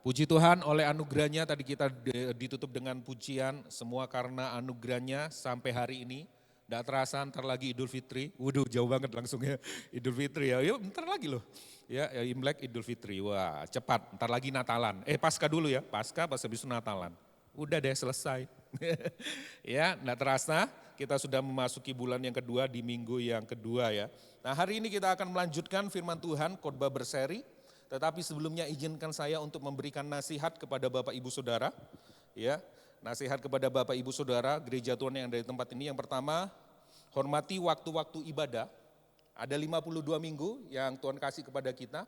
Puji Tuhan, oleh anugerahnya tadi kita ditutup dengan pujian, semua karena anugerahnya sampai hari ini. Tidak terasa ntar lagi Idul Fitri. Waduh, jauh banget langsung ya Idul Fitri ya. Yuk, ntar lagi loh. Ya, Imlek Idul Fitri. Wah, cepat. Ntar lagi Natalan. Pasca dulu ya. Pasca pas habis itu Natalan. Udah deh, selesai. Ya, tidak terasa kita sudah memasuki bulan yang kedua di minggu yang kedua ya. Nah, hari ini kita akan melanjutkan firman Tuhan, khotbah berseri. Tetapi sebelumnya izinkan saya untuk memberikan nasihat kepada Bapak Ibu Saudara. Ya, nasihat kepada Bapak Ibu Saudara, gereja Tuhan yang ada di tempat ini. Yang pertama, hormati waktu-waktu ibadah. Ada 52 minggu yang Tuhan kasih kepada kita.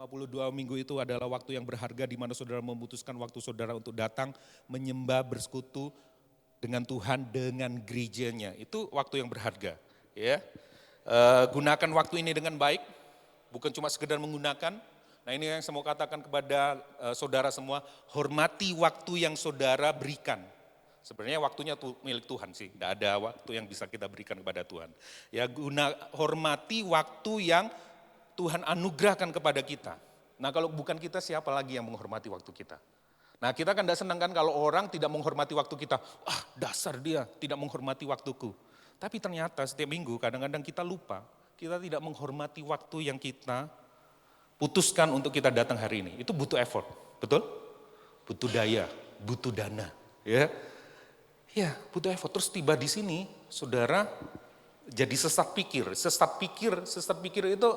52 minggu itu adalah waktu yang berharga di mana saudara memutuskan waktu saudara untuk datang menyembah, bersekutu dengan Tuhan, dengan gerejanya. Itu waktu yang berharga. Ya, gunakan waktu ini dengan baik, bukan cuma sekedar menggunakan. Nah, ini yang saya mau katakan kepada saudara semua, hormati waktu yang saudara berikan. Sebenarnya waktunya milik Tuhan sih, tidak ada waktu yang bisa kita berikan kepada Tuhan. Ya, hormati waktu yang Tuhan anugerahkan kepada kita. Nah, kalau bukan kita, siapa lagi yang menghormati waktu kita? Nah, kita kan tidak senang kan kalau orang tidak menghormati waktu kita. Ah, dasar dia tidak menghormati waktuku. Tapi ternyata setiap minggu kadang-kadang kita lupa, kita tidak menghormati waktu yang kita putuskan untuk kita datang hari ini. Itu butuh effort, betul? Butuh daya, butuh dana. Ya, butuh effort. Terus tiba di sini, saudara jadi sesat pikir. Sesat pikir itu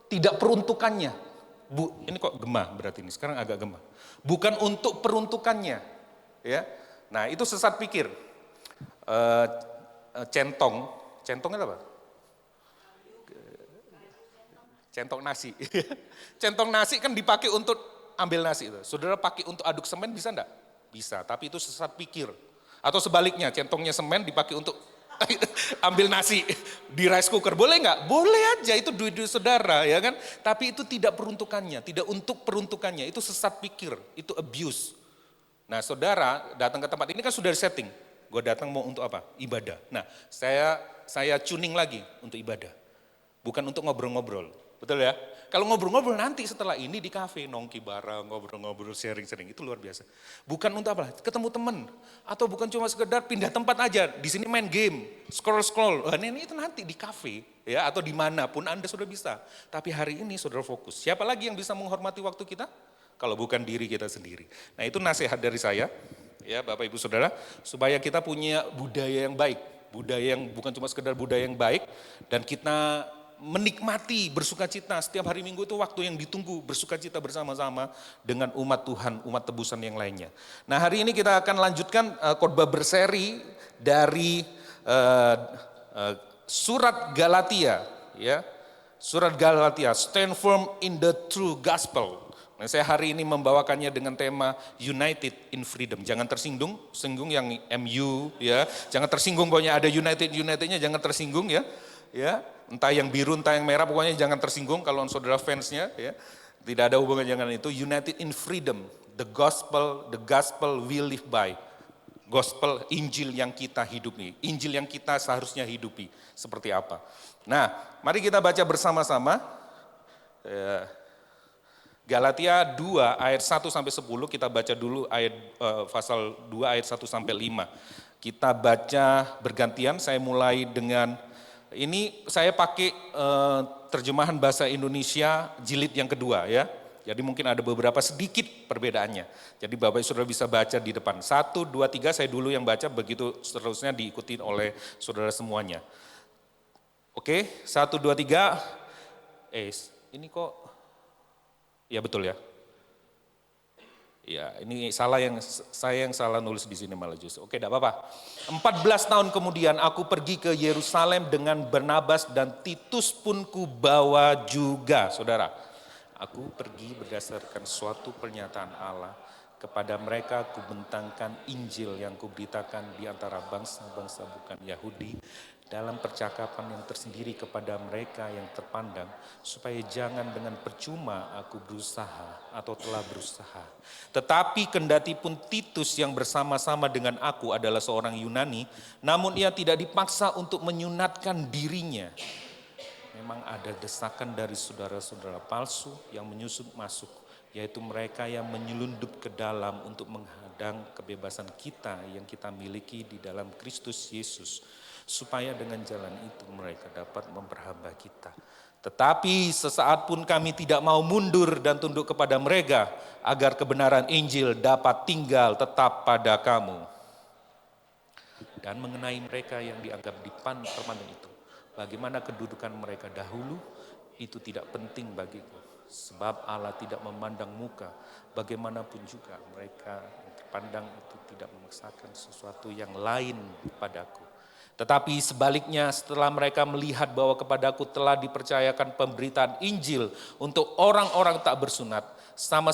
tidak peruntukannya. Ini kok gemah berarti ini, sekarang agak gemah. Bukan untuk peruntukannya. Ya, nah itu sesat pikir. Centongnya apa? Centong nasi. Centong nasi kan dipakai untuk ambil nasi itu. Saudara pakai untuk aduk semen bisa enggak? Bisa, tapi itu sesat pikir. Atau sebaliknya, centongnya semen dipakai untuk ambil nasi di rice cooker. Boleh enggak? Boleh aja, itu duit-duit saudara ya kan. Tapi itu tidak peruntukannya, tidak untuk peruntukannya. Itu sesat pikir, itu abuse. Nah, saudara datang ke tempat ini kan sudah setting. Gue datang mau untuk apa? Ibadah. Nah, saya tuning lagi untuk ibadah. Bukan untuk ngobrol-ngobrol. Betul ya? Kalau ngobrol-ngobrol nanti setelah ini di kafe, nongki bareng, ngobrol-ngobrol, sharing-sharing, itu luar biasa. Bukan untuk apa? Ketemu teman. Atau bukan cuma sekedar pindah tempat aja, di sini main game, scroll-scroll. Ini itu nanti di kafe, ya, atau dimanapun Anda sudah bisa. Tapi hari ini saudara fokus. Siapa lagi yang bisa menghormati waktu kita? Kalau bukan diri kita sendiri. Nah, itu nasihat dari saya, ya Bapak Ibu Saudara, supaya kita punya budaya yang baik. Budaya yang bukan cuma sekedar budaya yang baik, dan kita menikmati bersukacita. Setiap hari Minggu itu waktu yang ditunggu bersukacita bersama-sama dengan umat Tuhan, umat tebusan yang lainnya. Nah, hari ini kita akan lanjutkan khotbah berseri dari surat Galatia, ya. Surat Galatia, stand firm in the true gospel. Nah, saya hari ini membawakannya dengan tema United in Freedom. Jangan tersinggung yang MU ya. Jangan tersinggung pokoknya ada Unitednya jangan tersinggung ya. Ya, entah yang biru, entah yang merah, pokoknya jangan tersinggung kalau saudara fansnya, ya. Tidak ada hubungan dengan itu. United in freedom, the gospel we live by. Gospel, Injil yang kita hidupi, Injil yang kita seharusnya hidupi. Seperti apa? Nah, mari kita baca bersama-sama. Galatia 2 ayat 1 sampai 10, kita baca dulu ayat pasal 2 ayat 1 sampai 5. Kita baca bergantian, saya mulai dengan ini saya pakai terjemahan bahasa Indonesia jilid yang kedua ya. Jadi mungkin ada beberapa sedikit perbedaannya. Jadi Bapak Saudara bisa baca di depan. 1, 2, 3 saya dulu yang baca, begitu seterusnya diikuti oleh saudara semuanya. Oke, 1, 2, 3. Ini kok, ya betul ya. Ya, ini saya yang salah nulis di sini malah justru. Oke, tidak apa-apa. 14 tahun kemudian aku pergi ke Yerusalem dengan Barnabas dan Titus pun kubawa juga, saudara. Aku pergi berdasarkan suatu pernyataan Allah. Kepada mereka kubentangkan Injil yang kuberitakan di antara bangsa-bangsa bukan Yahudi, dalam percakapan yang tersendiri kepada mereka yang terpandang, supaya jangan dengan percuma aku berusaha atau telah berusaha. Tetapi kendati pun Titus yang bersama-sama dengan aku adalah seorang Yunani, namun ia tidak dipaksa untuk menyunatkan dirinya. Memang ada desakan dari saudara-saudara palsu yang menyusup masuk, yaitu mereka yang menyelundup ke dalam untuk menghadang kebebasan kita yang kita miliki di dalam Kristus Yesus, supaya dengan jalan itu mereka dapat memperhamba kita. Tetapi sesaat pun kami tidak mau mundur dan tunduk kepada mereka, agar kebenaran Injil dapat tinggal tetap pada kamu. Dan mengenai mereka yang dianggap terpandang itu, bagaimana kedudukan mereka dahulu, itu tidak penting bagiku. Sebab Allah tidak memandang muka, bagaimanapun juga mereka yang terpandang itu tidak memaksakan sesuatu yang lain padaku. Tetapi sebaliknya setelah mereka melihat bahwa kepadaku telah dipercayakan pemberitaan Injil untuk orang-orang tak bersunat, sama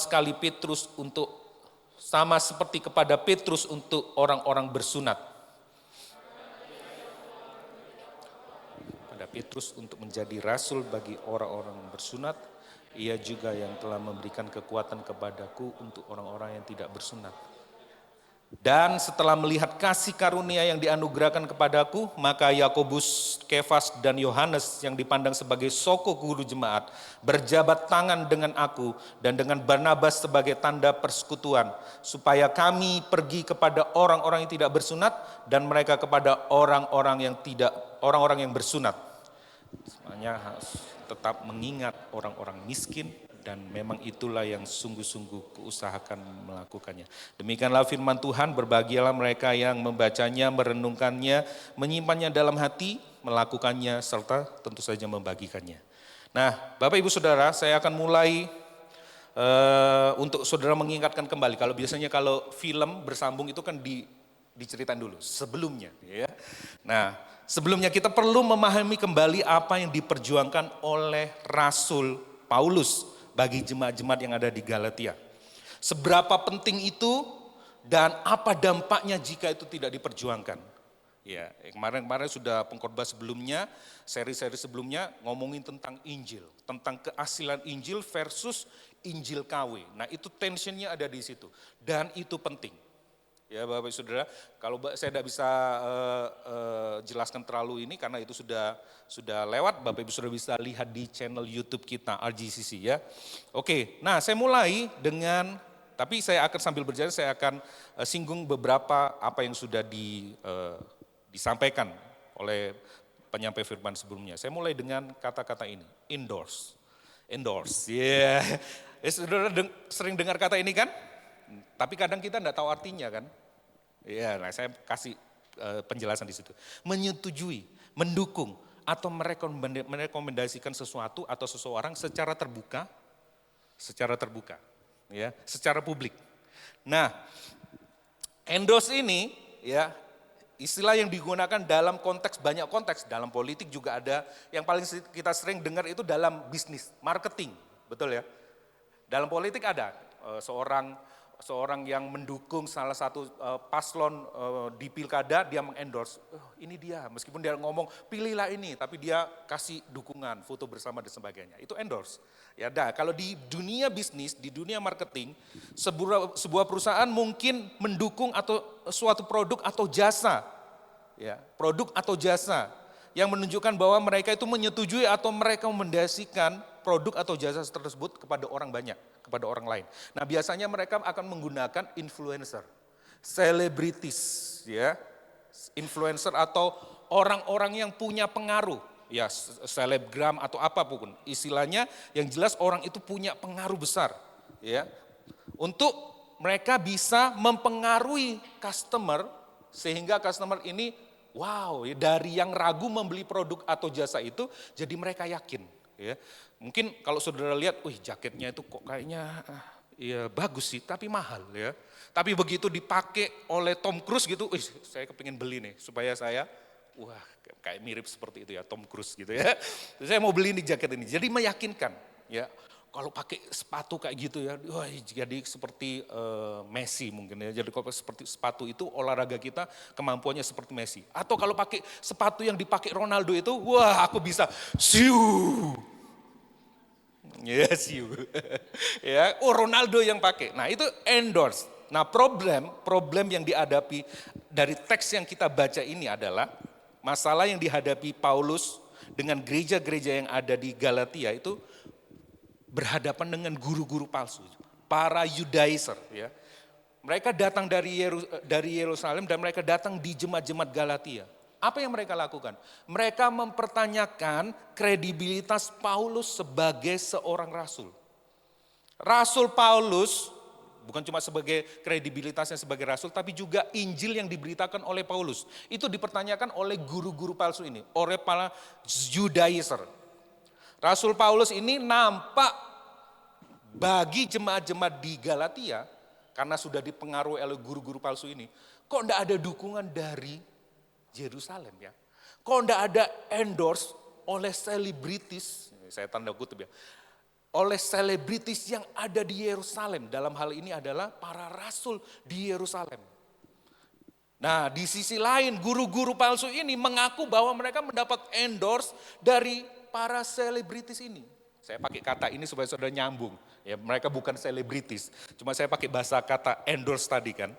seperti kepada Petrus untuk orang-orang bersunat. Pada Petrus untuk menjadi rasul bagi orang-orang bersunat, ia juga yang telah memberikan kekuatan kepadaku untuk orang-orang yang tidak bersunat. Dan setelah melihat kasih karunia yang dianugerahkan kepadaku, maka Yakobus, Kefas, dan Yohanes yang dipandang sebagai soko guru jemaat berjabat tangan dengan aku dan dengan Barnabas sebagai tanda persekutuan, supaya kami pergi kepada orang-orang yang tidak bersunat dan mereka kepada orang-orang yang bersunat. Semuanya harus tetap mengingat orang-orang miskin, dan memang itulah yang sungguh-sungguh kuusahakan melakukannya. Demikianlah firman Tuhan, berbahagialah mereka yang membacanya, merenungkannya, menyimpannya dalam hati, melakukannya, serta tentu saja membagikannya. Nah, Bapak Ibu Saudara, saya akan mulai untuk saudara mengingatkan kembali. Kalau biasanya kalau film bersambung itu kan diceritain dulu sebelumnya. Ya. Nah, sebelumnya kita perlu memahami kembali apa yang diperjuangkan oleh Rasul Paulus bagi jemaat-jemaat yang ada di Galatia. Seberapa penting itu dan apa dampaknya jika itu tidak diperjuangkan. Ya, kemarin sudah pengkhotbah sebelumnya, seri-seri sebelumnya ngomongin tentang Injil, tentang keasilan Injil versus Injil KW. Nah, itu tensionnya ada di situ dan itu penting. Ya Bapak Saudara, kalau saya tidak bisa jelaskan terlalu ini karena itu sudah lewat, Bapak Ibu Saudara bisa lihat di channel YouTube kita RGCC ya. Oke, nah saya mulai dengan, tapi saya akan sambil berjalan saya akan singgung beberapa apa yang sudah disampaikan oleh penyampai firman sebelumnya. Saya mulai dengan kata-kata ini, endorse, ya. Saudara sering dengar kata ini kan? Tapi kadang kita enggak tahu artinya kan. Ya, nah saya kasih penjelasan di situ. Menyetujui, mendukung, atau merekomendasikan sesuatu atau seseorang secara terbuka, ya, secara publik. Nah, endorse ini, ya, istilah yang digunakan dalam banyak konteks, dalam politik juga ada, yang paling kita sering dengar itu dalam bisnis, marketing, betul ya. Dalam politik ada seorang yang mendukung salah satu paslon di pilkada, dia mengendorse, ini dia, meskipun dia ngomong pilihlah ini, tapi dia kasih dukungan, foto bersama dan sebagainya, itu endorse. Ya, kalau di dunia bisnis, di dunia marketing, sebuah perusahaan mungkin mendukung atau suatu produk atau jasa, ya, produk atau jasa yang menunjukkan bahwa mereka itu menyetujui atau merekomendasikan produk atau jasa tersebut kepada orang banyak, kepada orang lain. Nah, biasanya mereka akan menggunakan influencer, selebritis, ya, influencer atau orang-orang yang punya pengaruh, ya, selebgram atau apapun istilahnya, yang jelas orang itu punya pengaruh besar, ya, untuk mereka bisa mempengaruhi customer sehingga customer ini, wow, dari yang ragu membeli produk atau jasa itu, jadi mereka yakin. Ya, mungkin kalau saudara lihat, jaketnya itu kok kayaknya ya bagus sih, tapi mahal ya. Tapi begitu dipakai oleh Tom Cruise gitu, saya kepingin beli nih supaya saya, wah kayak mirip seperti itu ya Tom Cruise gitu ya. Saya mau beli nih jaket ini, jadi meyakinkan ya. Kalau pakai sepatu kayak gitu ya, wah jadi seperti Messi mungkin ya. Jadi kalau seperti sepatu itu olahraga kita kemampuannya seperti Messi. Atau kalau pakai sepatu yang dipakai Ronaldo itu, wah aku bisa siu. Ya siu. Ya, Ronaldo yang pakai. Nah itu endorse. Nah problem yang dihadapi dari teks yang kita baca ini adalah masalah yang dihadapi Paulus dengan gereja-gereja yang ada di Galatia itu berhadapan dengan guru-guru palsu, para Judaizer ya. Mereka datang dari Yerusalem dan mereka datang di jemaat-jemaat Galatia. Apa yang mereka lakukan? Mereka mempertanyakan kredibilitas Paulus sebagai seorang rasul. Rasul Paulus bukan cuma sebagai kredibilitasnya sebagai rasul, tapi juga Injil yang diberitakan oleh Paulus. Itu dipertanyakan oleh guru-guru palsu ini, oleh para Judaizer. Rasul Paulus ini nampak bagi jemaat-jemaat di Galatia, karena sudah dipengaruhi oleh guru-guru palsu ini, kok enggak ada dukungan dari Yerusalem ya. Kok enggak ada endorse oleh selebritis, saya tanda kutip ya, oleh selebritis yang ada di Yerusalem. Dalam hal ini adalah para rasul di Yerusalem. Nah di sisi lain guru-guru palsu ini mengaku bahwa mereka mendapat endorse dari para selebritis ini. Saya pakai kata ini supaya saudara nyambung. Ya, mereka bukan selebritis, cuma saya pakai bahasa kata endorse tadi kan.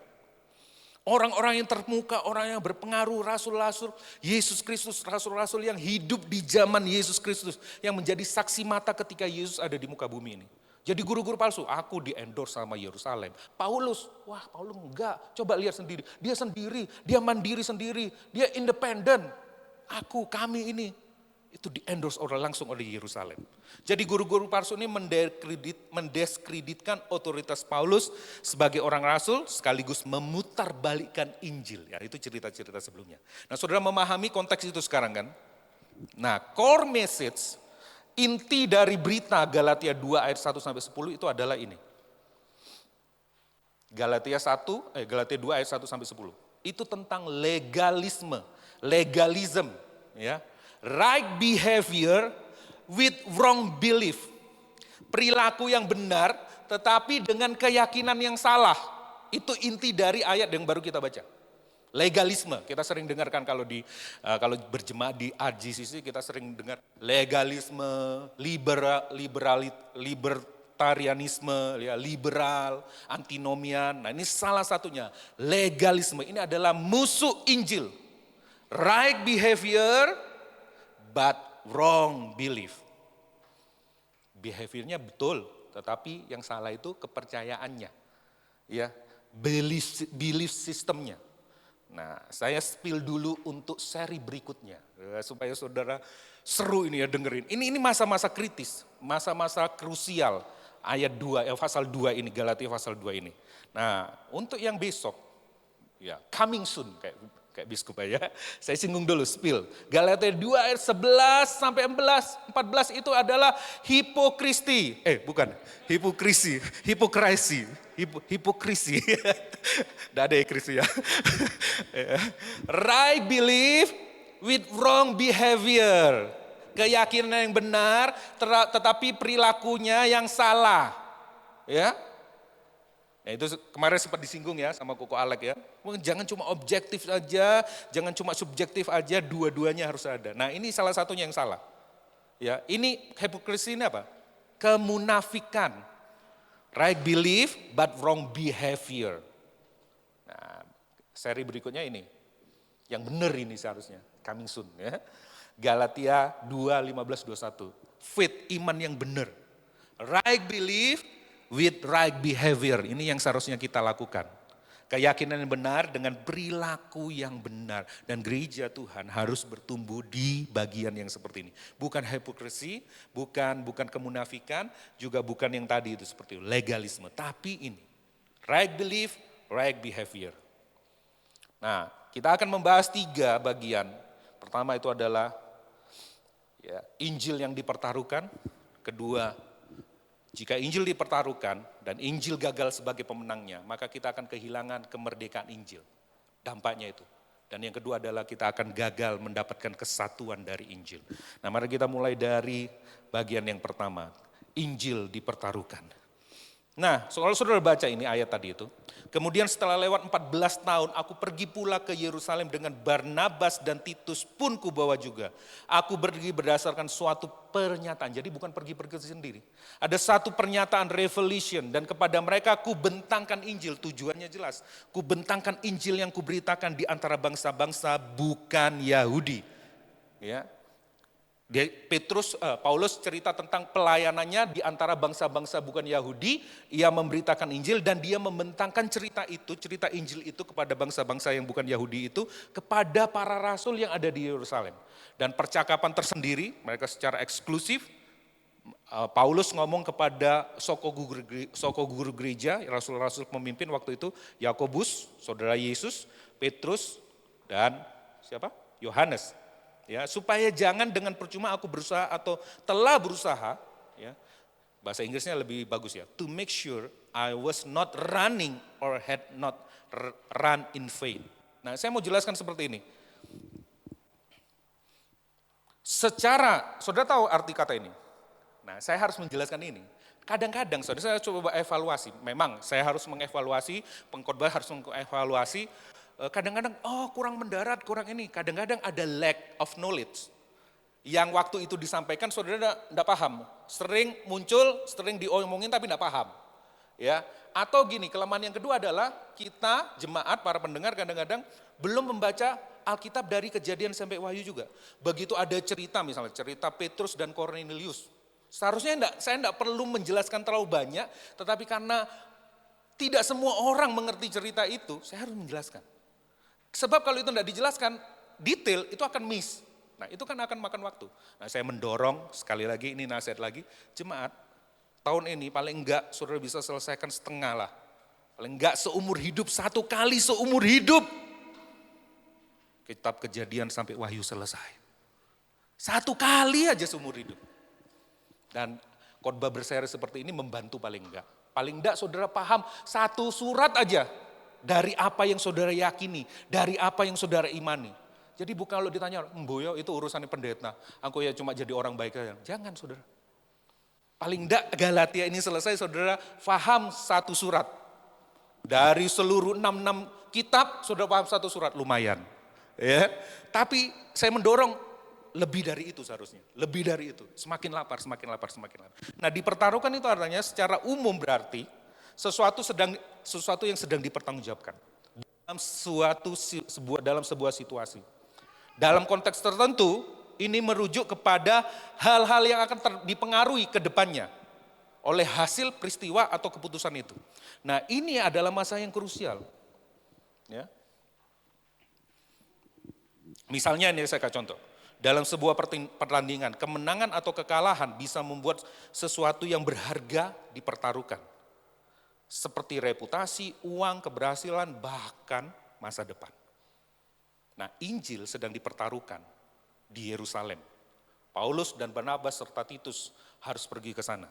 Orang-orang yang termuka, orang yang berpengaruh, rasul-rasul Yesus Kristus, rasul-rasul yang hidup di zaman Yesus Kristus, yang menjadi saksi mata ketika Yesus ada di muka bumi ini. Jadi guru-guru palsu, aku di endorse sama Yerusalem. Paulus, wah Paulus enggak, coba lihat sendiri. Dia mandiri sendiri, dia independen. Kami ini. Itu di-endorse langsung oleh Yerusalem. Jadi guru-guru palsu ini mendiskreditkan otoritas Paulus sebagai orang rasul sekaligus memutarbalikkan Injil. Ya, itu cerita-cerita sebelumnya. Nah, saudara memahami konteks itu sekarang kan? Nah, core message, inti dari berita Galatia 2 ayat 1 sampai 10 itu adalah ini. Galatia 2 ayat 1 sampai 10. Itu tentang legalism, ya. Right behavior with wrong belief. Perilaku yang benar tetapi dengan keyakinan yang salah. Itu inti dari ayat yang baru kita baca. Legalisme, kita sering dengarkan kalau berjemaat di RGCC kita sering dengar legalisme, libertarianisme, ya, liberal, antinomian. Nah, ini salah satunya. Legalisme ini adalah musuh Injil. Right behavior but wrong belief. Behaviornya betul, tetapi yang salah itu kepercayaannya. Ya, belief systemnya. Nah, saya spill dulu untuk seri berikutnya supaya saudara seru ini ya dengerin. Ini masa-masa kritis, masa-masa krusial ayat 2 pasal 2 ini, Galatia pasal 2 ini. Nah, untuk yang besok ya coming soon kayak biskup ya. Saya singgung dulu spill. Galatia 2 ayat 11 sampai 14 itu adalah hipokrisi. Hipokrisi. Tidak ada ya krisi ya. Right belief with wrong behavior. Keyakinan yang benar tetapi perilakunya yang salah. Ya. Nah, itu kemarin sempat disinggung ya sama Koko Alek ya. Jangan cuma objektif aja, jangan cuma subjektif aja, dua-duanya harus ada. Nah, ini salah satunya yang salah. Ya, ini hipokrisi ini apa? Kemunafikan. Right belief but wrong behavior. Nah, seri berikutnya ini. Yang benar ini seharusnya, coming soon ya. Galatia 2:15-21. Faith, iman yang benar. Right belief with right behavior, ini yang seharusnya kita lakukan. Keyakinan yang benar dengan perilaku yang benar. Dan gereja Tuhan harus bertumbuh di bagian yang seperti ini. Bukan hipokrisi, bukan kemunafikan, juga bukan yang tadi itu seperti itu, legalisme. Tapi ini, right belief, right behavior. Nah, kita akan membahas 3 bagian. Pertama itu adalah ya, Injil yang dipertaruhkan. Kedua, jika Injil dipertaruhkan dan Injil gagal sebagai pemenangnya, maka kita akan kehilangan kemerdekaan Injil. Dampaknya itu. Dan yang kedua adalah kita akan gagal mendapatkan kesatuan dari Injil. Nah, mari kita mulai dari bagian yang pertama. Injil dipertaruhkan. Nah, soal saudara baca ini ayat tadi itu. Kemudian setelah lewat 14 tahun, aku pergi pula ke Yerusalem dengan Barnabas dan Titus pun kubawa juga. Aku pergi berdasarkan suatu pernyataan, jadi bukan pergi-pergi sendiri. Ada satu pernyataan revelation dan kepada mereka ku bentangkan Injil, tujuannya jelas. Ku bentangkan Injil yang kuberitakan di antara bangsa-bangsa bukan Yahudi. Ya. Paulus cerita tentang pelayanannya di antara bangsa-bangsa bukan Yahudi, ia memberitakan Injil dan dia membentangkan cerita Injil itu kepada bangsa-bangsa yang bukan Yahudi itu, kepada para rasul yang ada di Yerusalem. Dan percakapan tersendiri, mereka secara eksklusif, Paulus ngomong kepada soko guru gereja, rasul-rasul pemimpin waktu itu, Yakobus, saudara Yesus, Petrus, dan siapa? Yohanes. Ya, supaya jangan dengan percuma aku berusaha atau telah berusaha, ya, bahasa Inggrisnya lebih bagus ya, to make sure I was not running or had not run in vain. Nah, saya mau jelaskan seperti ini. Saudara tahu arti kata ini? Nah, saya harus menjelaskan ini. Kadang-kadang saudara, saya coba evaluasi, memang saya harus mengevaluasi, pengkhotbah harus mengevaluasi. Kadang-kadang, kurang mendarat, kurang ini. Kadang-kadang ada lack of knowledge. Yang waktu itu disampaikan saudara tidak paham. Sering muncul, sering diomongin tapi tidak paham. Ya. Atau gini, kelemahan yang kedua adalah kita, jemaat, para pendengar kadang-kadang belum membaca Alkitab dari Kejadian sampai Wahyu juga. Begitu ada cerita, misalnya cerita Petrus dan Cornelius. Seharusnya saya tidak perlu menjelaskan terlalu banyak, tetapi karena tidak semua orang mengerti cerita itu, saya harus menjelaskan. Sebab kalau itu tidak dijelaskan detail, itu akan miss. Nah, itu kan akan makan waktu. Nah, saya mendorong, sekali lagi ini nasihat lagi, jemaat, tahun ini paling enggak saudara bisa selesaikan setengah lah. Paling enggak seumur hidup, satu kali seumur hidup. Kitab Kejadian sampai Wahyu selesai. Satu kali aja seumur hidup. Dan khotbah berseri seperti ini membantu paling enggak. Paling enggak saudara paham satu surat aja. Dari apa yang saudara yakini, dari apa yang saudara imani. Jadi bukan kalau ditanya, Mboyo itu urusannya pendeta, aku ya cuma jadi orang baik aja. Jangan saudara. Paling enggak Galatia ini selesai saudara paham satu surat. Dari seluruh 66 kitab saudara paham satu surat, lumayan. Ya. Tapi saya mendorong lebih dari itu seharusnya. Lebih dari itu. Semakin lapar, semakin lapar, semakin lapar. Nah, dipertaruhkan itu artinya secara umum berarti sesuatu yang sedang dipertanggungjawabkan dalam sebuah situasi. Dalam konteks tertentu, ini merujuk kepada hal-hal yang akan dipengaruhi ke depannya oleh hasil peristiwa atau keputusan itu. Nah, ini adalah masa yang krusial. Ya. Misalnya ini saya kasih contoh. Dalam sebuah pertandingan, kemenangan atau kekalahan bisa membuat sesuatu yang berharga dipertaruhkan. Seperti reputasi, uang, keberhasilan, bahkan masa depan. Nah, Injil sedang dipertaruhkan di Yerusalem. Paulus dan Barnabas serta Titus harus pergi ke sana.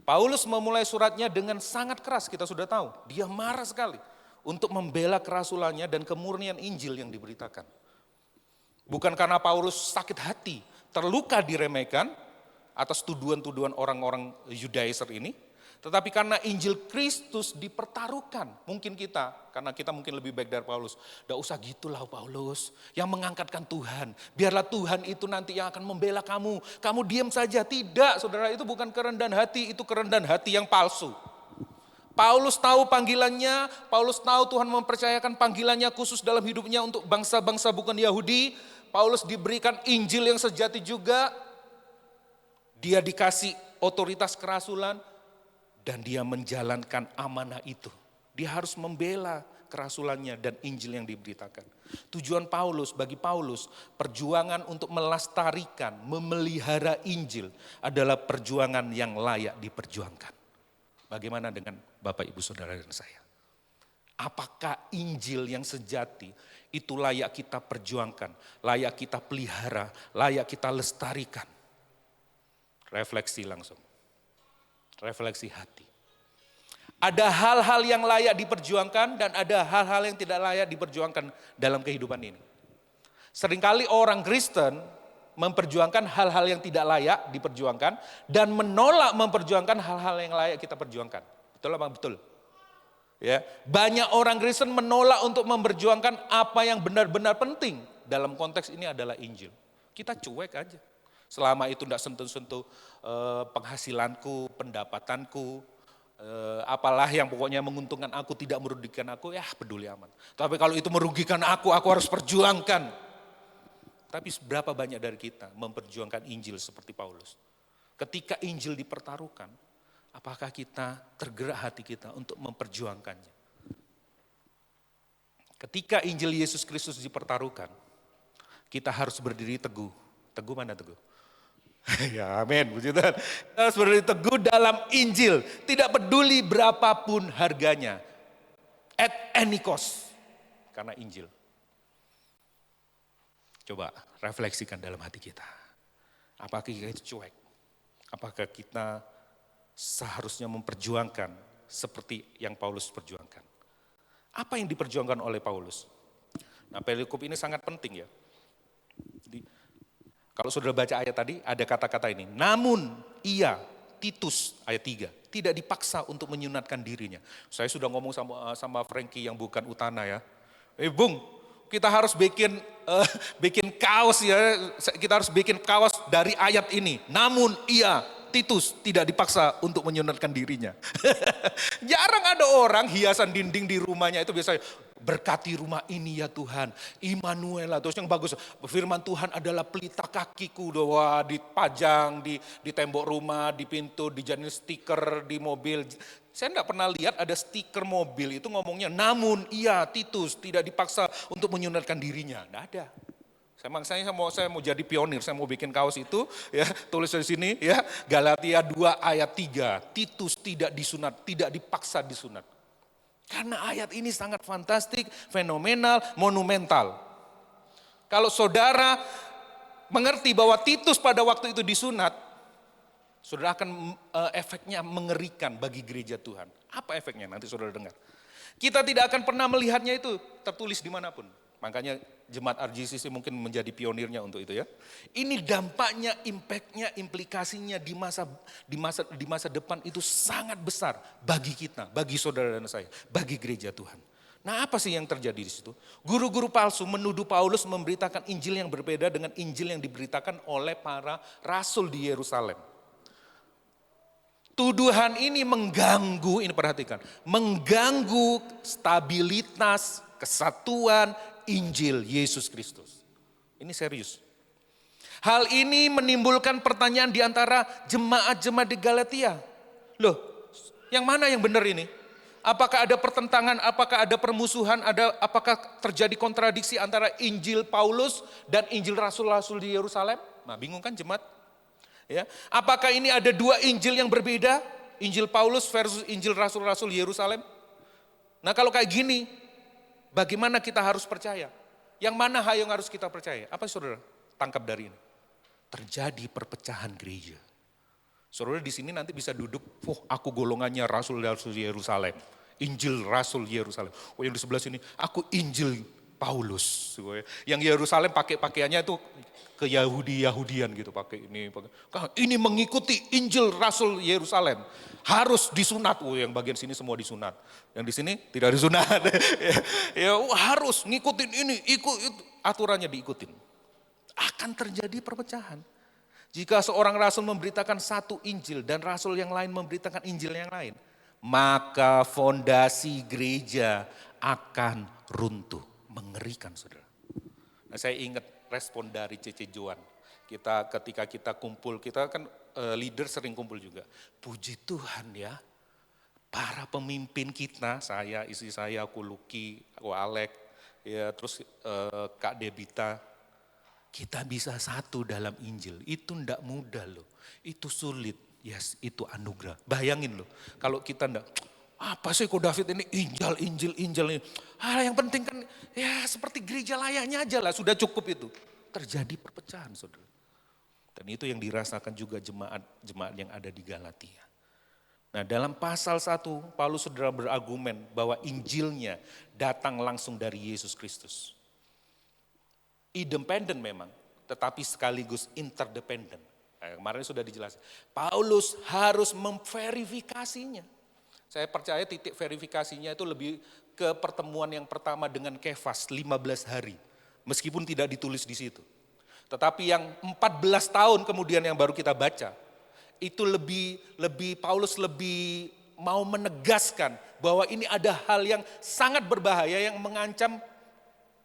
Paulus memulai suratnya dengan sangat keras, kita sudah tahu. Dia marah sekali untuk membela kerasulannya dan kemurnian Injil yang diberitakan. Bukan karena Paulus sakit hati, terluka diremehkan atas tuduhan-tuduhan orang-orang Judaizer ini. Tetapi karena Injil Kristus dipertaruhkan, mungkin kita, karena kita mungkin lebih baik dari Paulus. Tidak usah gitulah Paulus, yang mengangkatkan Tuhan. Biarlah Tuhan itu nanti yang akan membela kamu. Kamu diam saja. Tidak, saudara, itu bukan kerendahan hati, itu kerendahan hati yang palsu. Paulus tahu panggilannya, Paulus tahu Tuhan mempercayakan panggilannya khusus dalam hidupnya untuk bangsa-bangsa bukan Yahudi. Paulus diberikan Injil yang sejati juga. Dia dikasih otoritas kerasulan. Dan dia menjalankan amanah itu. Dia harus membela kerasulannya dan Injil yang diberitakan. Tujuan Paulus, bagi Paulus, perjuangan untuk melestarikan, memelihara Injil adalah perjuangan yang layak diperjuangkan. Bagaimana dengan Bapak, Ibu, Saudara, dan saya? Apakah Injil yang sejati itu layak kita perjuangkan, layak kita pelihara, layak kita lestarikan? Refleksi langsung. Refleksi hati. Ada hal-hal yang layak diperjuangkan dan ada hal-hal yang tidak layak diperjuangkan dalam kehidupan ini. Seringkali orang Kristen memperjuangkan hal-hal yang tidak layak diperjuangkan dan menolak memperjuangkan hal-hal yang layak kita perjuangkan. Betul apa? Betul. Ya, banyak orang Kristen menolak untuk memperjuangkan apa yang benar-benar penting. Dalam konteks ini adalah Injil. Kita cuek aja. Selama itu tidak sentuh-sentuh penghasilanku, pendapatanku, apalah yang pokoknya menguntungkan aku, tidak merugikan aku, ya peduli amat. Tapi kalau itu merugikan aku harus perjuangkan. Tapi berapa banyak dari kita memperjuangkan Injil seperti Paulus? Ketika Injil dipertaruhkan, apakah kita tergerak hati kita untuk memperjuangkannya? Ketika Injil Yesus Kristus dipertaruhkan, kita harus berdiri teguh. Teguh mana teguh? Ya amin, puji Tuhan. Kita harus berdiri teguh dalam Injil. Tidak peduli berapapun harganya. At any cost. Karena Injil. Coba refleksikan dalam hati kita. Apakah kita cuek? Apakah kita seharusnya memperjuangkan seperti yang Paulus perjuangkan? Apa yang diperjuangkan oleh Paulus? Nah, perikop ini sangat penting ya. Jadi, kalau saudara baca ayat tadi, ada kata-kata ini. Namun ia, Titus ayat 3, tidak dipaksa untuk menyunatkan dirinya. Saya sudah ngomong sama Frankie yang bukan Utana ya. Bung, kita harus bikin kaos ya. Kita harus bikin kaos dari ayat ini. Namun ia, Titus tidak dipaksa untuk menyunatkan dirinya. Jarang ada orang hiasan dinding di rumahnya itu biasanya berkati rumah ini ya Tuhan, Immanuel. Terus yang bagus, firman Tuhan adalah pelita kakiku, wah, dipajang di tembok rumah, di pintu, dijadiin stiker di mobil. Saya enggak pernah lihat ada stiker mobil itu ngomongnya, namun ia Titus tidak dipaksa untuk menyunatkan dirinya. Enggak ada. Saya mau jadi pionir, saya mau bikin kaos itu, ya tulis di sini, ya Galatia 2 ayat 3, Titus tidak disunat, tidak dipaksa disunat. Karena ayat ini sangat fantastik, fenomenal, monumental. Kalau saudara mengerti bahwa Titus pada waktu itu disunat, saudara akan efeknya mengerikan bagi gereja Tuhan. Apa efeknya? Nanti saudara dengar. Kita tidak akan pernah melihatnya itu tertulis dimanapun. Makanya jemaat RGCC mungkin menjadi pionirnya untuk itu ya. Ini dampaknya, impactnya, implikasinya di masa depan itu sangat besar bagi kita, bagi saudara dan saya, bagi gereja Tuhan. Nah, apa sih yang terjadi di situ? Guru-guru palsu menuduh Paulus memberitakan Injil yang berbeda dengan Injil yang diberitakan oleh para rasul di Yerusalem. Tuduhan ini mengganggu, ini perhatikan, mengganggu stabilitas, kesatuan Injil Yesus Kristus. Ini serius. Hal ini menimbulkan pertanyaan di antara jemaat-jemaat di Galatia. Loh, yang mana yang benar ini? Apakah ada pertentangan, apakah ada permusuhan, apakah terjadi kontradiksi antara Injil Paulus dan Injil Rasul-Rasul di Yerusalem? Nah, bingung kan jemaat? Ya, apakah ini ada dua Injil yang berbeda? Injil Paulus versus Injil Rasul-Rasul Yerusalem? Nah, kalau kayak gini, bagaimana kita harus percaya? Yang mana hal yang harus kita percaya? Apa saudara tangkap dari ini? Terjadi perpecahan gereja. Saudara di sini nanti bisa duduk, aku golongannya Rasul-Rasul Yerusalem. Injil Rasul Yerusalem. Oh, yang di sebelah sini, aku Injil Paulus. Yang Yerusalem pakai pakaiannya itu ke Yahudian gitu, pakai ini. Ini mengikuti Injil Rasul Yerusalem. Harus disunat. Oh, yang bagian sini semua disunat. Yang di sini tidak disunat. Harus ngikutin ini, ikut aturannya diikutin. Akan terjadi perpecahan. Jika seorang rasul memberitakan satu Injil dan rasul yang lain memberitakan Injil yang lain, maka fondasi gereja akan runtuh. Mengerikan, saudara. Nah, saya ingat respon dari C.C. Joan. Ketika kita kumpul, kita kan leader sering kumpul juga. Puji Tuhan ya, para pemimpin kita, saya, istri saya, aku Lucky, aku Alek, ya terus Kak Debita, kita bisa satu dalam Injil. Itu enggak mudah loh, itu sulit, yes, itu anugerah. Bayangin loh, kalau kita enggak, apa sih kok David ini Injil ini. Yang penting kan ya seperti gereja layaknya aja lah, sudah cukup itu. Terjadi perpecahan, saudara. Dan itu yang dirasakan juga jemaat yang ada di Galatia. Nah, dalam pasal 1, Paulus saudara berargumen bahwa Injilnya datang langsung dari Yesus Kristus. Independen memang, tetapi sekaligus interdependen. Nah, kemarin sudah dijelaskan. Paulus harus memverifikasinya. Saya percaya titik verifikasinya itu lebih ke pertemuan yang pertama dengan Kefas 15 hari. Meskipun tidak ditulis di situ. Tetapi yang 14 tahun kemudian yang baru kita baca, itu Paulus lebih mau menegaskan bahwa ini ada hal yang sangat berbahaya yang mengancam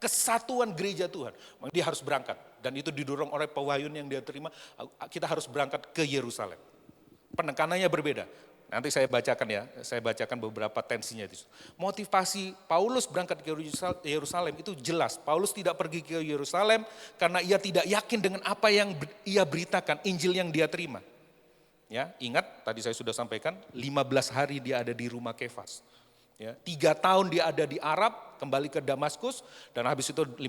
kesatuan gereja Tuhan. Maka dia harus berangkat dan itu didorong oleh pewahyuan yang dia terima, kita harus berangkat ke Yerusalem. Penekanannya berbeda. Nanti saya bacakan beberapa tensinya itu. Motivasi Paulus berangkat ke Yerusalem itu jelas. Paulus tidak pergi ke Yerusalem karena ia tidak yakin dengan apa yang ia beritakan, Injil yang dia terima. Ya, ingat tadi saya sudah sampaikan 15 hari dia ada di rumah Kefas. Ya, 3 tahun dia ada di Arab, kembali ke Damaskus dan habis itu 15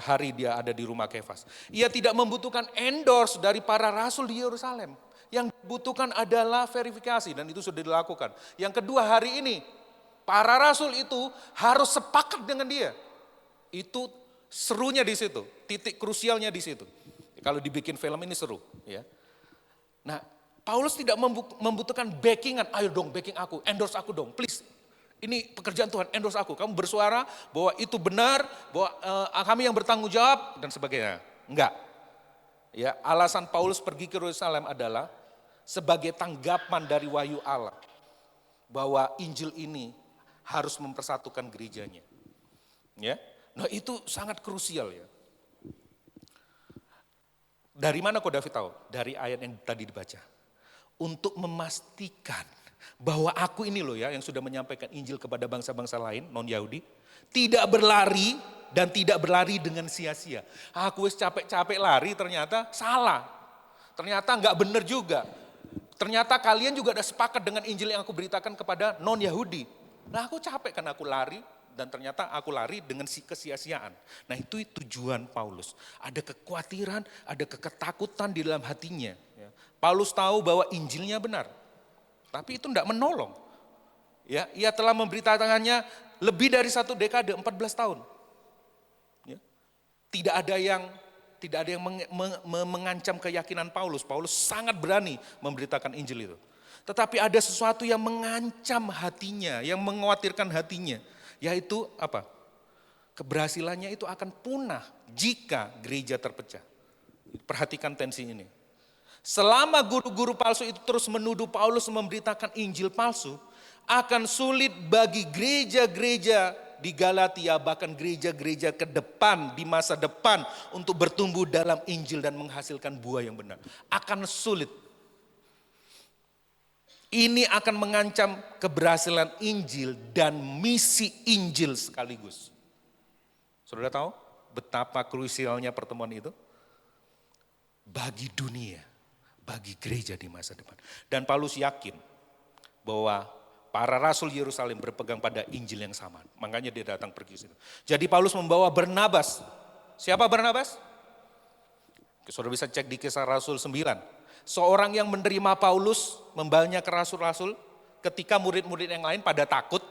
hari dia ada di rumah Kefas. Ia tidak membutuhkan endorse dari para rasul di Yerusalem. Yang dibutuhkan adalah verifikasi dan itu sudah dilakukan. Yang kedua, hari ini para rasul itu harus sepakat dengan dia. Itu serunya di situ, titik krusialnya di situ. Kalau dibikin film ini seru, ya. Nah, Paulus tidak membutuhkan backingan, ayo dong backing aku, endorse aku dong, please. Ini pekerjaan Tuhan, endorse aku. Kamu bersuara bahwa itu benar, bahwa kami yang bertanggung jawab dan sebagainya. Enggak. Ya, alasan Paulus pergi ke Yerusalem adalah sebagai tanggapan dari wahyu Allah bahwa Injil ini harus mempersatukan gerejanya. Ya. Nah, itu sangat krusial ya. Dari mana kok David tahu? Dari ayat yang tadi dibaca. Untuk memastikan bahwa aku ini loh ya yang sudah menyampaikan Injil kepada bangsa-bangsa lain, non-Yahudi. Tidak berlari dan tidak berlari dengan sia-sia. Aku wis capek-capek lari ternyata salah. Ternyata enggak benar juga. Ternyata kalian juga ada sepakat dengan Injil yang aku beritakan kepada non-Yahudi. Nah aku capek kan aku lari. Dan ternyata aku lari dengan kesia-siaan. Nah itu tujuan Paulus. Ada kekhawatiran, ada ketakutan di dalam hatinya. Paulus tahu bahwa Injilnya benar. Tapi itu tidak menolong. Ya, ia telah memberitakannya lebih dari 1 dekade, 14 tahun. Ya. Tidak ada yang mengancam keyakinan Paulus. Paulus sangat berani memberitakan Injil itu. Tetapi ada sesuatu yang mengancam hatinya, yang mengkhawatirkan hatinya. Yaitu apa? Keberhasilannya itu akan punah jika gereja terpecah. Perhatikan tensi ini. Selama guru-guru palsu itu terus menuduh Paulus memberitakan Injil palsu, akan sulit bagi gereja-gereja di Galatia, bahkan gereja-gereja ke depan, di masa depan untuk bertumbuh dalam Injil dan menghasilkan buah yang benar. Akan sulit. Ini akan mengancam keberhasilan Injil dan misi Injil sekaligus. Saudara tahu betapa krusialnya pertemuan itu? Bagi dunia, bagi gereja di masa depan. Dan Paulus yakin bahwa para rasul Yerusalem berpegang pada Injil yang sama. Makanya dia datang pergi ke situ. Jadi Paulus membawa Barnabas. Siapa Barnabas? Saudara bisa cek di Kisah Rasul 9. Seorang yang menerima Paulus, membawanya ke rasul-rasul, ketika murid-murid yang lain pada takut